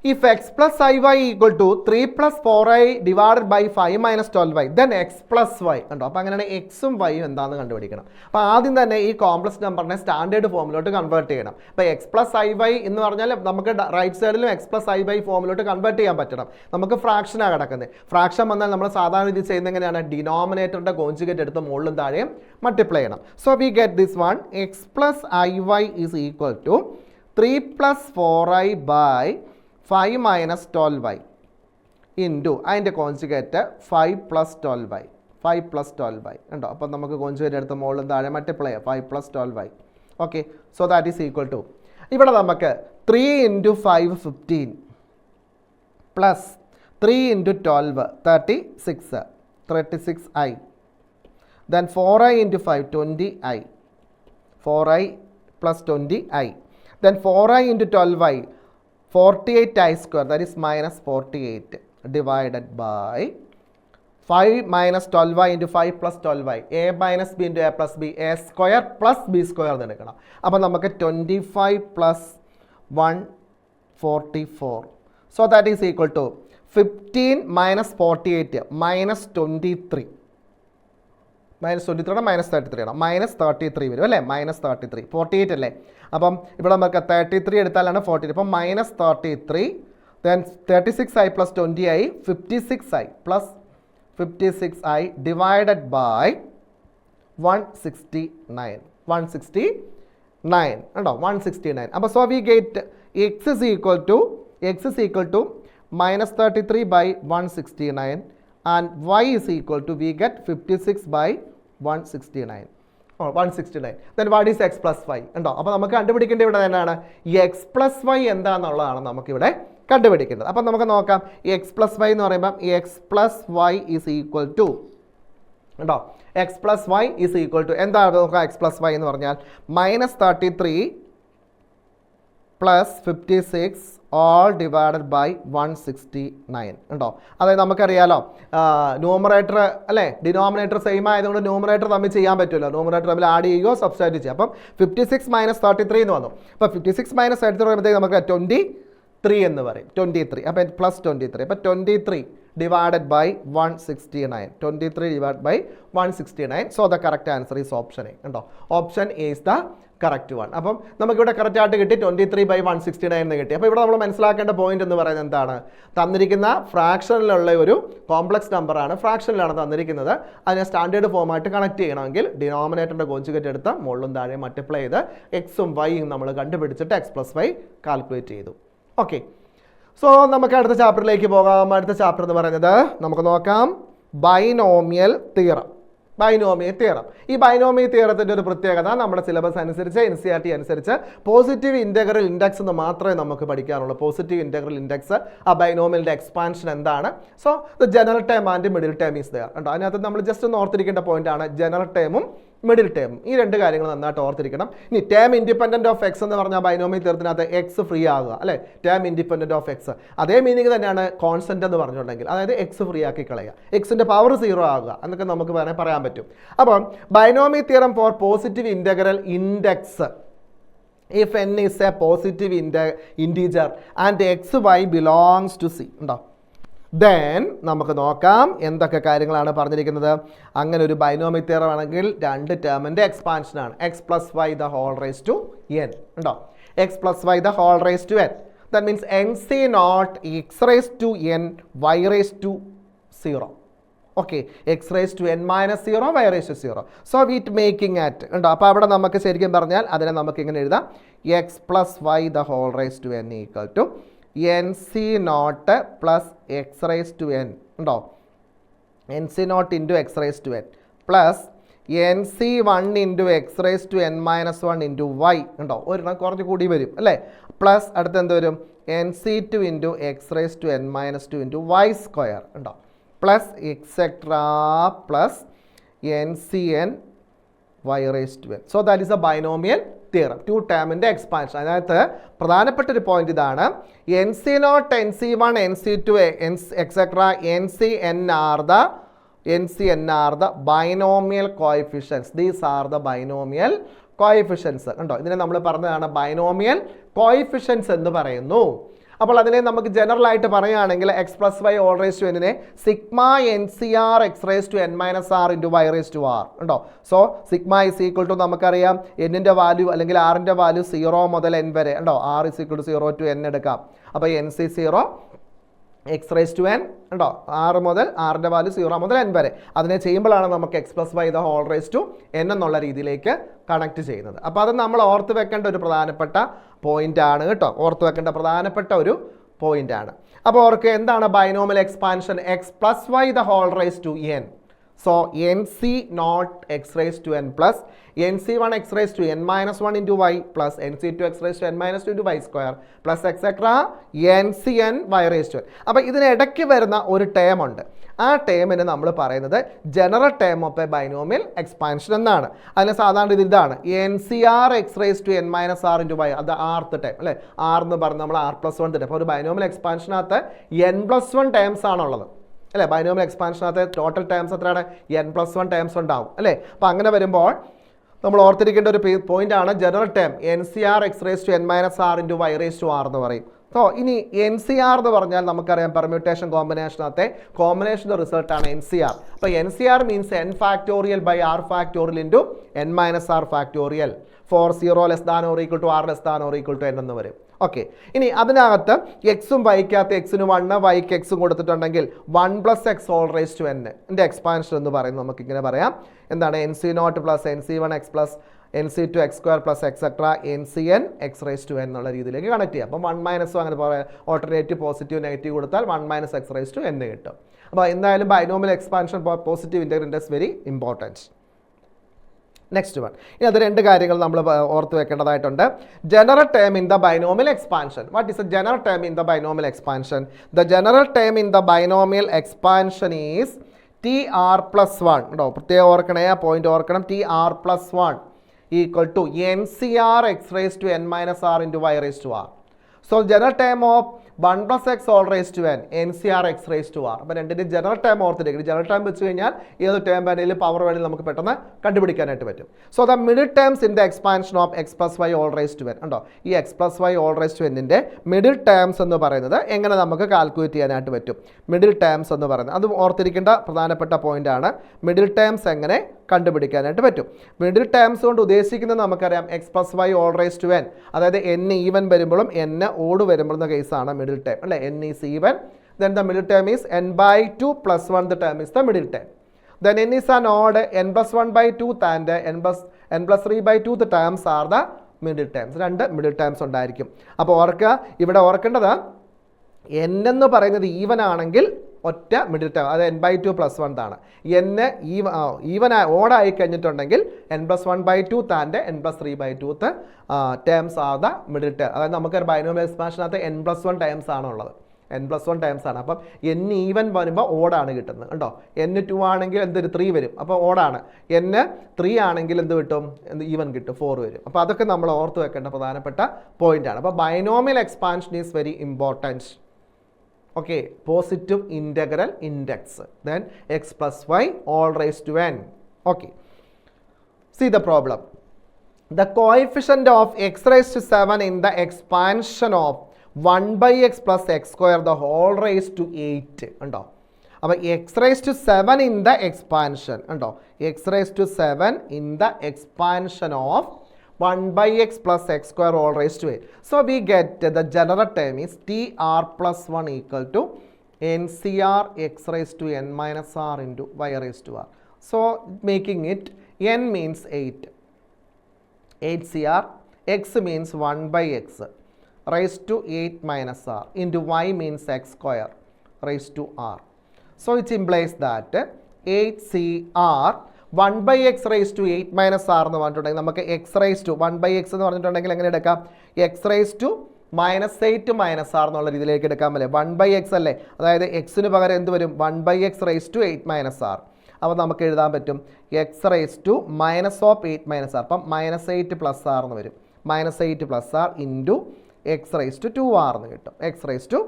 if x plus iy equal to 3 plus 4i divided by 5 minus 12y then x plus y കണ്ടോ. അപ്പോൾ അങ്ങനെയാണ് എക്സും വൈയും എന്താണെന്ന് കണ്ടുപിടിക്കണം. അപ്പോൾ ആദ്യം തന്നെ ഈ കോംപ്ലക്സ് നമ്പറിനെ സ്റ്റാൻഡേർഡ് ഫോമിലോട്ട് കൺവേർട്ട് ചെയ്യണം. അപ്പോൾ എക്സ് പ്ലസ് ഐ വൈ എന്ന് പറഞ്ഞാൽ നമുക്ക് റൈറ്റ് സൈഡിലും എക്സ് പ്ലസ് ഐ വൈ ഫോമിലോട്ട് കൺവേർട്ട് ചെയ്യാൻ പറ്റണം. നമുക്ക് ഫ്രാക്ഷനാണ് കിടക്കുന്നത്. ഫ്രാക്ഷൻ വന്നാൽ നമ്മൾ സാധാരണ ഇത് ചെയ്യുന്നത് എങ്ങനെയാണ്, ഡിനോമിനേറ്ററിൻ്റെ കോഞ്ചുഗേറ്റ് എടുത്ത് മുകളിലും താഴെയും മൾട്ടിപ്ലൈ ചെയ്യണം. So we get this one, x plus i y is equal to 3 plus 4i by 5 minus 12y into അതിൻ്റെ conjugate 5 plus 12y 5 plus 12y ഉണ്ടോ. അപ്പോൾ നമുക്ക് കോൺജുഗേറ്റ് എടുത്ത് മുകളിലും താഴെ multiply 5 plus 12y. Okay, so that is equal to ഇവിടെ നമുക്ക് 3 into 5 15 plus 3 into 12 36i. Then 4i into 5 20i. 4i plus 20i. Then 4i into 12i 48i square, that is minus 48, divided by 5 minus 12i into 5 plus 12i. a minus b into a plus b, a square plus b square എന്ന് എടുക്കണം. അപ്പോൾ നമുക്ക് 25 plus 144. So that is equal to 15 minus 48 minus 23. Minus 23 minus 33 ആണ്, മൈനസ് 33 വരും അല്ലേ, മൈനസ് 33. 48 അല്ലേ, അപ്പം ഇവിടെ നമുക്ക് 33 എടുത്താലാണ് 48. അപ്പം minus 33, then 36i plus 20i 56i plus 56i divided by 169 ഉണ്ടോ, 169. അപ്പോൾ so we get x is equal to minus 33 by 169 and y is equal to, we get 56 by 169. 169. Then what is x plus y? ഉണ്ടോ, അപ്പോൾ നമുക്ക് കണ്ടുപിടിക്കേണ്ടത് ഇവിടെ തന്നെയാണ് x plus y എന്താണെന്നുള്ളതാണ് നമുക്കിവിടെ കണ്ടുപിടിക്കേണ്ടത്. അപ്പം നമുക്ക് നോക്കാം, x plus y എന്ന് പറയുമ്പം x plus y is equal to ഉണ്ടോ, x plus y is equal to എന്താണ് നോക്കാം, x plus y എന്ന് പറഞ്ഞാൽ minus 33 plus 56 all divided by 169 ഉണ്ടോ. അതായത് നമുക്കറിയാലോ ന്യൂമറേറ്റർ അല്ലേ ഡിനോമിനേറ്റർ സെയിം ആയതുകൊണ്ട് ന്യൂമറേറ്റർ തമ്മിൽ ചെയ്യാൻ പറ്റുമല്ലോ, ന്യൂമറേറ്റർ തമ്മിൽ ആഡ് ചെയ്യുകയോ സബ്സ്ട്രാക്ട് ചെയ്യുക. അപ്പം 56 മൈനസ് 33 എന്ന് വന്നു. അപ്പോൾ 56 മൈനസ് 33 പറയുമ്പോഴത്തേക്ക് നമുക്ക് 23 എന്ന് പറയും, 23. അപ്പം പ്ലസ് 23, അപ്പം 23 divided by 169. 23 divided by 169. So the correct answer is option A. ഉണ്ടോ, option A is the correct one. അപ്പം നമുക്കിവിടെ കറക്റ്റ് ആയിട്ട് കിട്ടി 23 by 169 എന്ന് കിട്ടി. അപ്പോൾ ഇവിടെ നമ്മൾ മനസ്സിലാക്കേണ്ട പോയിന്റ് എന്ന് പറയുന്നത് എന്താണ്, തന്നിരിക്കുന്ന ഫ്രാക്ഷനിലുള്ള ഒരു കോംപ്ലക്സ് നമ്പറാണ്, ഫ്രാക്ഷനിലാണ് തന്നിരിക്കുന്നത്. അതിനെ സ്റ്റാൻഡേർഡ് ഫോമായിട്ട് കണക്ട് ചെയ്യണമെങ്കിൽ ഡിനോമിനേറ്ററിൻ്റെ കോഞ്ചുഗേറ്റ് എടുത്ത് മുകളിലും താഴെ മൾട്ടിപ്ലൈ ചെയ്ത് എക്സും വൈയും നമ്മൾ കണ്ടുപിടിച്ചിട്ട് x plus y കാൽക്കുലേറ്റ് ചെയ്തു. ഓക്കെ, സോ നമുക്ക് അടുത്ത ചാപ്റ്ററിലേക്ക് പോകാം. അടുത്ത ചാപ്റ്റർ എന്ന് പറയുന്നത് നമുക്ക് നോക്കാം ബൈനോമിയൽ തിയറം. ഈ ബൈനോമിയൽ തിയറത്തിൻ്റെ ഒരു പ്രത്യേകത, നമ്മുടെ സിലബസ് അനുസരിച്ച് NCERT അനുസരിച്ച് പോസിറ്റീവ് ഇൻ്റഗ്രൽ ഇൻഡെക്സ് എന്ന് മാത്രമേ നമുക്ക് പഠിക്കാനുള്ളൂ. പോസിറ്റീവ് ഇൻ്റഗ്രൽ ഇൻഡെക്സ്, ആ ബൈനോമിയലിൻ്റെ എക്സ്പാൻഷൻ എന്താണ്, so the general term and middle term is there ഉണ്ടോ. അതിനകത്ത് നമ്മൾ ജസ്റ്റ് ഒന്ന് ഓർത്തിരിക്കേണ്ട പോയിന്റ് ആണ് ജനറൽ ടേമും മിഡിൽ ടേം. ഈ രണ്ട് കാര്യങ്ങൾ നന്നായിട്ട് ഓർത്തിരിക്കണം. ഇനി ടേം ഇൻഡിപെൻഡൻറ്റ് ഓഫ് എക്സ് എന്ന് പറഞ്ഞാൽ ബൈനോമിയൽ തിയറത്തിനകത്ത് എക്സ് ഫ്രീ ആകുക അല്ലേ, ടേം ഇൻഡിപെൻഡൻറ്റ് ഓഫ് എക്സ്. അതേ മീനിങ് തന്നെയാണ് കോൺസ്റ്റന്റ് എന്ന് പറഞ്ഞിട്ടുണ്ടെങ്കിൽ, അതായത് എക്സ് ഫ്രീ ആക്കി കളയുക, എക്സിൻ്റെ പവർ 0 ആകുക എന്നൊക്കെ നമുക്ക് പറയാൻ പറ്റും. അപ്പം binomial theorem four positive integral index, if n is a positive integer and xy belongs to C ഉണ്ടോ, ദെൻ നമുക്ക് നോക്കാം എന്തൊക്കെ കാര്യങ്ങളാണ് പറഞ്ഞിരിക്കുന്നത്. അങ്ങനെ ഒരു ബൈനോമിയൽ തിയറം ആണെങ്കിൽ രണ്ട് ടേമിൻ്റെ എക്സ്പാൻഷനാണ് x plus y the whole raise to n ഉണ്ടോ, x plus y the whole raise to n. That means NC naught x raise to n y raise to 0. Okay, x raise to n minus 0 y raise to 0. So with making at ഉണ്ടോ. അപ്പോൾ അവിടെ നമുക്ക് ശരിക്കും പറഞ്ഞാൽ അതിനെ നമുക്ക് ഇങ്ങനെ എഴുതാം, x plus y the whole raise to n equal to NC not plus x raise to n ഉണ്ടോ, NC not into x raise to n plus NC1 into x raise to n minus 1 into y ഉണ്ടോ, ഒരെണ്ണം കുറച്ച് കൂടി വരും അല്ലേ, പ്ലസ് അടുത്ത് എന്ത് വരും NC2 into x raise to n minus 2 into y square ഉണ്ടോ, plus etcetera plus NCN y raised to n. So that is a binomial theorem. Two ടേമിൻ്റെ എക്സ്പാൻഷൻ. അതിനകത്ത് പ്രധാനപ്പെട്ട ഒരു പോയിന്റ് ഇതാണ്, NC0, NC1, NC2 etcetera NCN are the binomial coefficients. These are the binomial coefficients ഉണ്ടോ. ഇതിനെ നമ്മൾ പറഞ്ഞതാണ് ബൈനോമിയൽ കോയിഫിഷ്യൻസ് എന്ന് പറയുന്നു. അപ്പോൾ അതിനെ നമുക്ക് ജനറൽ ആയിട്ട് പറയുകയാണെങ്കിൽ x plus y whole raise to എന്നിനെ sigma NCR x raise to n minus r into y raise to r ഉണ്ടോ. So sigma is equal to നമുക്കറിയാം എന്നിൻ്റെ വാല്യൂ അല്ലെങ്കിൽ ആറിൻ്റെ വാല്യൂ 0 മുതൽ n വരെ ഉണ്ടോ, r is equal to 0 to n എടുക്കാം. അപ്പോൾ NC0 X raise to n ഉണ്ടോ, 6 മുതൽ ആറിൻ്റെ വാല്യൂ 0 മുതൽ n വരെ. അതിനെ ചെയ്യുമ്പോഴാണ് നമുക്ക് x plus y the whole raise to n എന്നുള്ള രീതിയിലേക്ക് കണക്ട് ചെയ്യുന്നത്. അപ്പോൾ അത് നമ്മൾ ഓർത്ത് വെക്കേണ്ട ഒരു പ്രധാനപ്പെട്ട പോയിന്റ് ആണ് കേട്ടോ, ഓർത്ത് വെക്കേണ്ട പ്രധാനപ്പെട്ട ഒരു പോയിന്റ് ആണ്. അപ്പോൾ ഓർക്ക് എന്താണ് binomial expansion, x plus y the whole raise to n. So nc not x raised to n plus nc1 x raised to n minus 1 into y plus nc2 x raised to n minus 2 into y square plus etc. ncn y raised to n. അപ്പോൾ ഇതിനിടയ്ക്ക് വരുന്ന ഒരു ടേം ഉണ്ട്. ആ ടേമിന് നമ്മൾ പറയുന്നത് general term of a binomial expansion എന്നാണ്. അതിന് സാധാരണ ഇത് ഇതാണ് n c r x raise to n minus r into y. അത് ആർത്ത് ടേം അല്ലേ, ആർ എന്ന് പറഞ്ഞ് നമ്മൾ ആർ പ്ലസ് വൺ ടേം. അപ്പോൾ ഒരു ബൈനോമിയൽ എക്സ്പാൻഷനകത്ത് n+1 ടേംസ് ആണുള്ളത് അല്ലേ. ബൈനോമിയൽ എക്സ്പാൻഷനകത്ത് ടോട്ടൽ ടേംസ് എത്രയാണ്, n+1 ടേംസ് ഉണ്ടാവും അല്ലേ. അപ്പോൾ അങ്ങനെ വരുമ്പോൾ നമ്മൾ ഓർത്തിരിക്കേണ്ട ഒരു പോയിന്റ് ആണ് general term n c r x raise to n minus r into y raise to r എന്ന് പറയും. സോ ഇനി എൻ സി ആർ എന്ന് പറഞ്ഞാൽ നമുക്കറിയാം പെർമ്യൂട്ടേഷൻ കോമ്പിനേഷനകത്തെ കോമ്പിനേഷൻ്റെ റിസൾട്ടാണ് എൻ സി ആർ. അപ്പോൾ n c r means n factorial by r factorial into n minus r factorial for 0 less than or equal to r less than or equal to n എന്ന് വരും. ഓക്കെ, ഇനി അതിനകത്ത് എക്സും വൈക്കകത്ത് എക്സിന് 1 വൈക്ക് എക്സും കൊടുത്തിട്ടുണ്ടെങ്കിൽ 1 + x whole raise to n എൻ്റെ എക്സ്പാൻഷൻ എന്ന് പറയുന്നത് നമുക്കിങ്ങനെ പറയാം. എന്താണ് n c not plus n c 1 x plus nc2 x square plus etc. ncn x raised to n എന്നുള്ള രീതിയിലേക്ക് കണക്ട് ചെയ്യാം. അപ്പോൾ 1 മൈനസ് അങ്ങനെ പറയാം, ഓൾട്ടർനേറ്റീവ് പോസിറ്റീവ് നെഗറ്റീവ് കൊടുത്താൽ 1 - x raised to n കിട്ടും. അപ്പോൾ എന്തായാലും binomial expansion positive integral is very important. Next one, ഇനി അത് രണ്ട് കാര്യങ്ങൾ നമ്മൾ ഓർത്ത് വെക്കേണ്ടതായിട്ടുണ്ട്. General term in the binomial expansion. What is a general term in the binomial expansion? The general term in the binomial expansion is TR+1. ഉണ്ടോ, പ്രത്യേകം ഓർക്കണേ, ആ പോയിന്റ് ഓർക്കണം. TR+1 equal to NCR x raised to n minus r into y raised to r. So general term of 1 + x all raised to n NCR x raised to r. അപ്പോൾ രണ്ടിൻ്റെ ജനറൽ ടേം ഓർത്തിരിക്കും. ജനറൽ ടേം വെച്ച് കഴിഞ്ഞാൽ ഏത് ടേം വേണമെങ്കിലും പവർ വേണമെങ്കിലും നമുക്ക് പെട്ടെന്ന് കണ്ടുപിടിക്കാനായിട്ട് പറ്റും. So the middle terms in the expansion of x + y all raised to n. ഉണ്ടോ, ഈ x + y all raised to n-ൻ്റെ മിഡിൽ ടേംസ് എന്ന് പറയുന്നത് എങ്ങനെ നമുക്ക് കാൽക്കുലേറ്റ് ചെയ്യാനായിട്ട് പറ്റും? മിഡിൽ ടേംസ് എന്ന് പറയുന്നത് അത് ഓർത്തിരിക്കേണ്ട പ്രധാനപ്പെട്ട പോയിന്റ് ആണ്. മിഡിൽ ടേംസ് എങ്ങനെ കണ്ടുപിടിക്കാനായിട്ട് പറ്റും? മിഡിൽ ടേംസ് കൊണ്ട് ഉദ്ദേശിക്കുന്നത് നമുക്കറിയാം x + y all raised to n. അതായത് n ഈവൻ വരുമ്പോഴും n ഓഡ് വരുമ്പോഴുന്ന കേസാണ് മിഡിൽ ടേം അല്ലേ. n is even, then the middle term is n/2 + 1 the term is the middle term. Then n is an odd, n+1/2 and n+3/2 the terms are the middle terms. രണ്ട് മിഡിൽ ടേംസ് ഉണ്ടായിരിക്കും. അപ്പോൾ ഓർക്കുക, ഇവിടെ ഓർക്കേണ്ടത് n എന്ന് പറയുന്നത് ഈവൻ ആണെങ്കിൽ ഒറ്റ മിഡിൽ ടേം, അത് n/2 + 1 ആണ്. n ഈവൻ ഓടായി കഴിഞ്ഞിട്ടുണ്ടെങ്കിൽ n+1/2 and n+3/2 terms are the middle term. അതായത് നമുക്ക് ബൈനോമിയൽ എക്സ്പാൻഷനകത്ത് n+1 ടേംസ് ആണുള്ളത്, n+1 ടേംസ് ആണ്. അപ്പം n ഈവൻ വരുമ്പോൾ ഓടാണ് കിട്ടുന്നത്. കണ്ടോ, n2 ആണെങ്കിൽ എന്തൊരു 3 വരും, അപ്പോൾ ഓടാണ്. n3 ആണെങ്കിൽ എന്ത് കിട്ടും, ഈവൻ കിട്ടും, 4 വരും. അപ്പോൾ അതൊക്കെ നമ്മൾ ഓർത്ത് വെക്കേണ്ട പ്രധാനപ്പെട്ട പോയിന്റ് ആണ്. അപ്പോൾ binomial expansion is very important. Okay, positive integral index, then x + y all raised to n. Okay, see the problem. The coefficient of x raised to 7 in the expansion of 1/x + x square the whole raised to 8 ഉണ്ടോ. അപ്പോൾ x raised to 7 in the expansion ഉണ്ടോ, x raised to 7 in the expansion of 1/x + x square all raised to 8. So we get the general term is TR+1 equal to NCR x raised to n minus r into y raised to r. So making it n means 8, 8CR, x means 1/x raised to 8 minus r into y means x square raised to r. So it implies that 8CR 1/x raised to 8 minus r എന്ന് പറഞ്ഞിട്ടുണ്ടെങ്കിൽ നമുക്ക് x raised to 1/x എന്ന് പറഞ്ഞിട്ടുണ്ടെങ്കിൽ എങ്ങനെ എടുക്കാം, x raised to -8 minus r എന്നുള്ള രീതിയിലേക്ക് എടുക്കാൻ പറ്റില്ല. 1/x അല്ലേ, അതായത് എക്സിന് പകരം എന്ത് വരും, 1/x raised to 8 minus r. അപ്പോൾ നമുക്ക് എഴുതാൻ പറ്റും x raised to -8 minus r. അപ്പം -8 + r എന്ന് വരും, -8 + r into x raised to 2r എന്ന് കിട്ടും, x raised to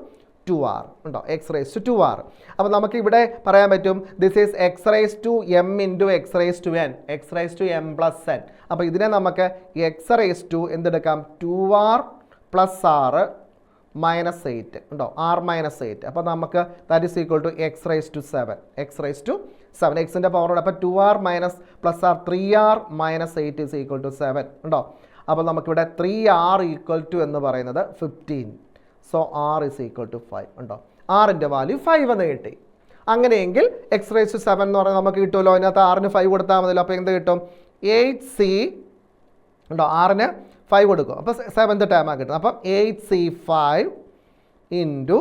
2r ഉണ്ടോ, x raised to 2r. അപ്പോൾ നമുക്ക് ഇവിടെ പറയാൻ പറ്റും this is x raised to m into x raised to n, x raised to m + n. അപ്പോൾ ഇതിനെ നമുക്ക് x raised to എന്തെടുക്കാം, 2r + r -8 ഉണ്ടോ, r -8. അപ്പോൾ നമുക്ക് that is equal to x raised to 7, x raised to 7, എക്സിൻ്റെ പവറോട്. അപ്പോൾ 2r + r 3r -8 is equal to 7 ഉണ്ടോ. അപ്പോൾ നമുക്കിവിടെ 3r ഈക്വൽ ടു എന്ന് പറയുന്നത് 15. So r is equal to 5 ഉണ്ടോ, r-ൻ്റെ വാല്യൂ 5 എന്ന് കിട്ടി. അങ്ങനെയെങ്കിൽ x raised to 7 എന്ന് പറയുന്നത് നമുക്ക് കിട്ടുമല്ലോ, അതിനകത്ത് r-ന് 5 കൊടുത്താൽ മതിയല്ലോ. അപ്പോൾ എന്ത് കിട്ടും, 8c ഉണ്ടോ, r-ന് 5 കൊടുക്കും, അപ്പോൾ 7th ടേമാണ് കിട്ടും. അപ്പം 8c5 ഇൻറ്റു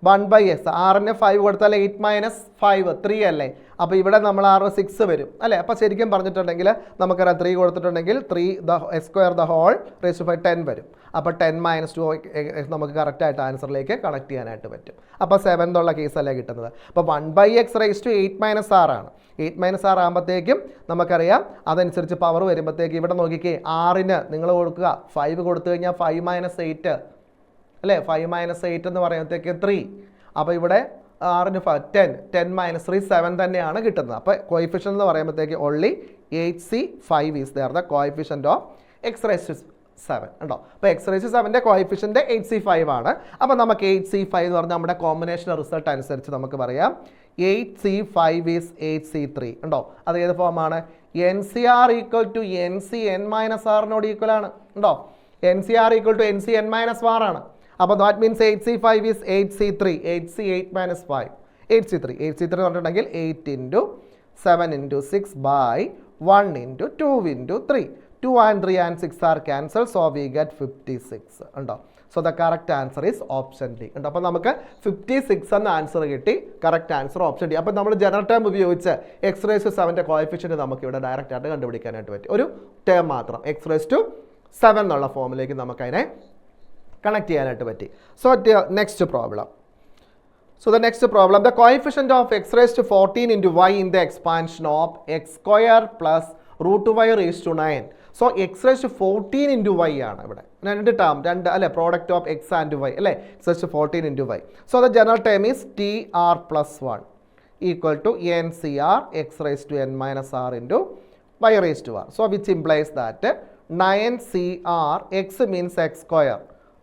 1/x, ആറിന് 5 കൊടുത്താൽ 8 - 5 3 അല്ലേ. അപ്പോൾ ഇവിടെ നമ്മൾ 6 വരും അല്ലേ. അപ്പോൾ ശരിക്കും പറഞ്ഞിട്ടുണ്ടെങ്കിൽ നമുക്കറിയാം 3 കൊടുത്തിട്ടുണ്ടെങ്കിൽ 3² 10 വരും. അപ്പോൾ 10 - 2 നമുക്ക് കറക്റ്റായിട്ട് ആൻസറിലേക്ക് കണക്ട് ചെയ്യാനായിട്ട് പറ്റും. അപ്പോൾ 7 എന്നുള്ള കേസല്ലേ കിട്ടുന്നത്. അപ്പോൾ 1/x raised to 8 - 6 ആണ്. 8 - 6 ആകുമ്പോഴത്തേക്കും നമുക്കറിയാം അതനുസരിച്ച് പവർ വരുമ്പോഴത്തേക്ക് ഇവിടെ നോക്കിക്കേ, 6ന് നിങ്ങൾ കൊടുക്കുക 5 കൊടുത്തു കഴിഞ്ഞാൽ 5 - 8 അല്ലേ. 5 - 8 എന്ന് പറയുമ്പോഴത്തേക്ക് 3. അപ്പോൾ ഇവിടെ 6ന് 10 - 3 7 തന്നെയാണ് കിട്ടുന്നത്. അപ്പോൾ കോയിഫിഷ്യൻ്റ് എന്ന് പറയുമ്പോഴത്തേക്ക് only 8C5 is there the coefficient of x raised to 7 ഉണ്ടോ. അപ്പോൾ x raised to 7ൻ്റെ കോയിഫിഷ്യൻ്റ് 8C5 ആണ്. അപ്പോൾ നമുക്ക് 8C5 എന്ന് പറഞ്ഞാൽ നമ്മുടെ കോമ്പിനേഷൻ റിസൾട്ട് അനുസരിച്ച് നമുക്ക് പറയാം 8C5 ഈസ് 8C3 ഉണ്ടോ. അത് ഏത് ഫോമാണ്? NCR equal to NCn - R equal ആണ് ഉണ്ടോ. NCR equal to NCn - R ആണ്. അപ്പോൾ that means 8C5 is 8C3, 8C8 - 5 8C3 എന്ന് പറഞ്ഞിട്ടുണ്ടെങ്കിൽ 8 × 7 × 6 by 1 × 2 × 3. 2 and 3 and 6 are cancelled, so we get 56 ഉണ്ടോ. So the correct answer is option D ഉണ്ടോ. അപ്പോൾ നമുക്ക് 56 എന്ന ആൻസർ കിട്ടി. Correct answer option D. അപ്പോൾ നമ്മൾ ജനറൽ ടേം ഉപയോഗിച്ച് x raised to 7ൻ്റെ കോഎഫിഷ്യൻറ്റ് നമുക്ക് ഇവിടെ ഡയറക്റ്റ് ആയിട്ട് കണ്ടുപിടിക്കാനായിട്ട് പറ്റും. ഒരു ടേം മാത്രം x raised to 7 എന്നുള്ള ഫോമിലേക്ക് നമുക്കതിനെ കണക്ട് ചെയ്യാനായിട്ട് പറ്റി. So next problem. So the next problem, the coefficient of x raised to 14 into y in the expansion of x² plus root y raised to 9. So x raised to 14 into y ആണ് ഇവിടെ. രണ്ട് ടേം, രണ്ട് അല്ലേ, product of x and y അല്ലേ. x raised to 14 into y. So the general term is tr plus 1 equal to ncr x raised to n minus r into y raised to r. So which implies that 9cr, x means x square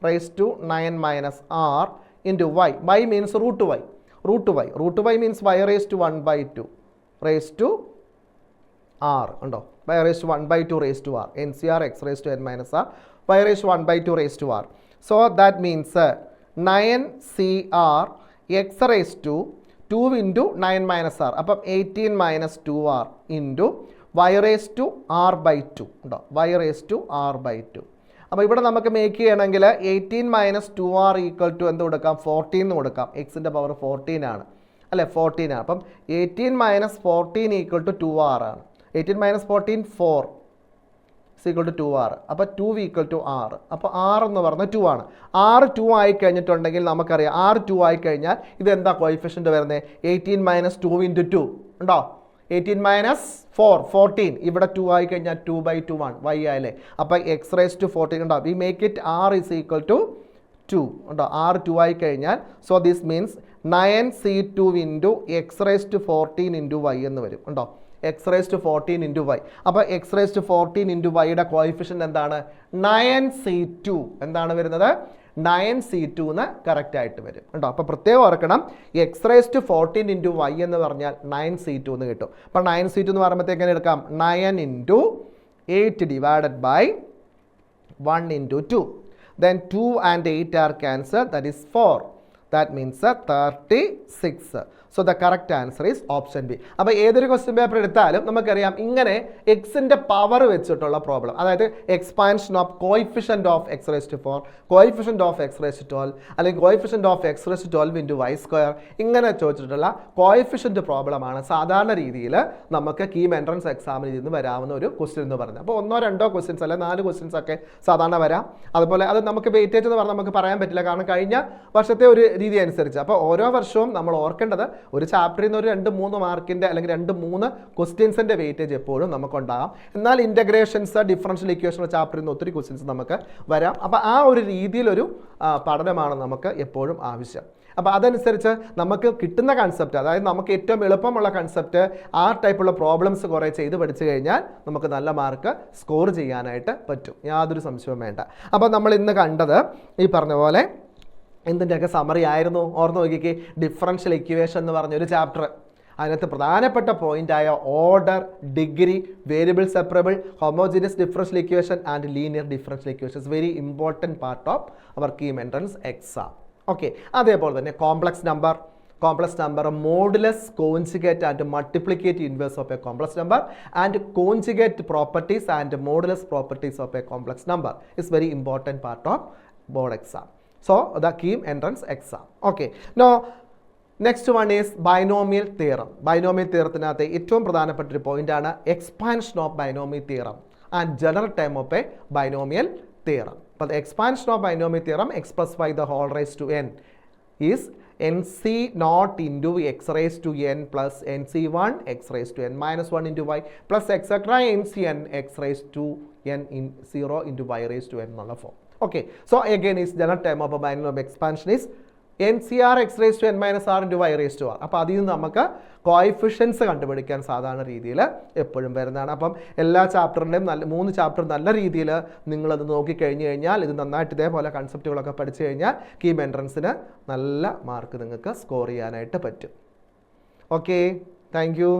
raised to 9 minus r into y. Y means root y. Root y means y raised to 1/2 raised to r ഉണ്ടോ. y raised to 1/2 raised to r. NCR x raised to n minus r, y raised to 1/2 raised to r. So that means 9cr x raised to 2 into 9 minus r. അപ്പം 18 minus 2r into y raised to r/2 ഉണ്ടോ. y raised to r/2. അപ്പോൾ ഇവിടെ നമുക്ക് മേക്ക് ചെയ്യണമെങ്കിൽ 18 minus 2r ഈക്വൽ ടു എന്ത് കൊടുക്കാം? 14 എന്ന് കൊടുക്കാം. എക്സിൻ്റെ പവർ 14 ആണ് അല്ലേ, 14 ആണ്. അപ്പം 18 minus 14 ഈക്വൽ ടു 2r ആണ്. 18 minus 14 4 ഈക്വൽ ടു 2r. അപ്പോൾ 2 ഈക്വൽ ടു r. അപ്പോൾ r എന്ന് പറഞ്ഞാൽ 2 ആണ്. r 2 ആയി കഴിഞ്ഞിട്ടുണ്ടെങ്കിൽ നമുക്കറിയാം r 2 ആയി കഴിഞ്ഞാൽ ഇതെന്താ കോയിഫിഷ്യൻ്റ് വരുന്നത്? 18 minus 2 into 2 ഉണ്ടോ. 18 minus 4 14. ഇവിടെ 2 ആയി കഴിഞ്ഞാൽ 2/2 ആണ് y ആയല്ലേ. അപ്പോൾ x raised to 14 ഉണ്ടോ. V make it r is equal to 2 ഉണ്ടോ. r 2 ആയി കഴിഞ്ഞാൽ so this means 9c2 into x raised to 14 into y എന്ന് വരും ഉണ്ടോ. x raised to 14 into y. അപ്പോൾ x raised to 14 into yയുടെ coefficient എന്താണ്? 9c2 എന്താണ് വരുന്നത്? 9c2 എന്ന് കറക്റ്റ് ആയിട്ട് വരും ഉണ്ടോ. അപ്പോൾ പ്രത്യേകം ഓർക്കണം, x raised to 14 into y എന്ന് പറഞ്ഞാൽ 9c2 എന്ന് കിട്ടും. അപ്പോൾ 9c2 എന്ന് പറയുമ്പോഴത്തേക്ക് എങ്ങനെ എടുക്കാം? 9 into 8 divided by 1 into 2. Then 2 and 8 are cancelled, that is 4. That means 36. So the correct answer is option B. അപ്പോൾ ഏതൊരു ക്വസ്റ്റ്യൻ പേപ്പർ എടുത്താലും നമുക്കറിയാം ഇങ്ങനെ എക്സിൻ്റെ പവർ വെച്ചിട്ടുള്ള പ്രോബ്ലം, അതായത് expansion of coefficient of x raised to 4, coefficient of x raised to 12, അല്ലെങ്കിൽ coefficient of x raised to 12 into y square, ഇങ്ങനെ ചോദിച്ചിട്ടുള്ള കോയിഫിഷ്യൻ്റ് പ്രോബ്ലമാണ് സാധാരണ രീതിയിൽ നമുക്ക് കീം എൻട്രൻസ് എക്സാമിൽ നിന്ന് വരാവുന്ന ഒരു ക്വസ്റ്റ്യൻ എന്ന് പറയുന്നത്. അപ്പോൾ 1 2 ക്വസ്റ്റ്യൻസ് അല്ലെ 4 ക്വസ്റ്റ്യൻസ് ഒക്കെ സാധാരണ വരാം. അതുപോലെ അത് നമുക്ക് വെയിറ്റേജ് എന്ന് പറഞ്ഞാൽ നമുക്ക് പറയാൻ പറ്റില്ല, കാരണം കഴിഞ്ഞ വർഷത്തെ ഒരു രീതി അനുസരിച്ച്. അപ്പോൾ ഓരോ വർഷവും നമ്മൾ ഓർക്കേണ്ടത് ഒരു ചാപ്റ്ററിൽ നിന്ന് ഒരു 2-3 മാർക്കിൻ്റെ അല്ലെങ്കിൽ 2-3 ക്വസ്റ്റ്യൻസിൻ്റെ വെയിറ്റേജ് എപ്പോഴും നമുക്കുണ്ടാകാം. എന്നാൽ ഇൻ്റഗ്രേഷൻസ്, ഡിഫറൻഷ്യൽ ഇക്വേഷൻ ചാപ്റ്ററിൽ നിന്ന് ഒത്തിരി ക്വസ്റ്റ്യൻസ് നമുക്ക് വരാം. അപ്പോൾ ആ ഒരു രീതിയിലൊരു പഠനമാണ് നമുക്ക് എപ്പോഴും ആവശ്യം. അപ്പോൾ അതനുസരിച്ച് നമുക്ക് കിട്ടുന്ന കൺസെപ്റ്റ്, അതായത് നമുക്ക് ഏറ്റവും എളുപ്പമുള്ള കൺസെപ്റ്റ്, ആ ടൈപ്പുള്ള പ്രോബ്ലംസ് കുറേ ചെയ്ത് പഠിച്ചു കഴിഞ്ഞാൽ നമുക്ക് നല്ല മാർക്ക് സ്കോർ ചെയ്യാനായിട്ട് പറ്റും, യാതൊരു സംശയവും വേണ്ട. അപ്പോൾ നമ്മൾ ഇന്ന് കണ്ടത് ഈ പറഞ്ഞ പോലെ എന്തിൻ്റെയൊക്കെ സമറി ആയിരുന്നു ഓർത്ത് നോക്കിക്കേ. ഡിഫറൻഷ്യൽ ഇക്വേഷൻ എന്ന് പറഞ്ഞൊരു ചാപ്റ്റർ, അതിനകത്ത് പ്രധാനപ്പെട്ട പോയിൻ്റായ order, degree, variable separable, homogeneous differential equation and linear differential equations, very important part of our KEAM entrance exam. Okay, അതേപോലെ തന്നെ complex number, modulus, conjugate and multiplicative inverse of a complex number, and conjugate properties and modulus properties of a complex number is very important part of board exam. So the KEAM entrance exam. Okay, no next one is binomial theorem. Binomial തിയറത്തിനകത്ത് ഏറ്റവും പ്രധാനപ്പെട്ട ഒരു പോയിന്റാണ് expansion of binomial theorem and general term of a binomial theorem. അപ്പോൾ the expansion of binomial theorem express by the whole raise to n is nc naught into x raised to n plus nc1 x raised to n minus 1 into y plus etc. ncn x raised to n in 0 into y raised to n എന്നുള്ള form. Okay, so again is general term of binomial expansion is NCR x raised to n minus r into y raised to r. അപ്പോൾ അതിൽ നിന്ന് നമുക്ക് കോയിഫിഷ്യൻസ് കണ്ടുപിടിക്കാൻ സാധാരണ രീതിയിൽ എപ്പോഴും വരുന്നതാണ്. അപ്പം എല്ലാ ചാപ്റ്ററിൻ്റെയും 3 ചാപ്റ്റർ നല്ല രീതിയിൽ നിങ്ങളത് നോക്കിക്കഴിഞ്ഞ് കഴിഞ്ഞാൽ, ഇത് നന്നായിട്ട് ഇതേപോലെ കൺസെപ്റ്റുകളൊക്കെ പഠിച്ചു കഴിഞ്ഞാൽ കീം എൻട്രൻസിന് നല്ല മാർക്ക് നിങ്ങൾക്ക് സ്കോർ ചെയ്യാനായിട്ട് പറ്റും. Okay, thank you.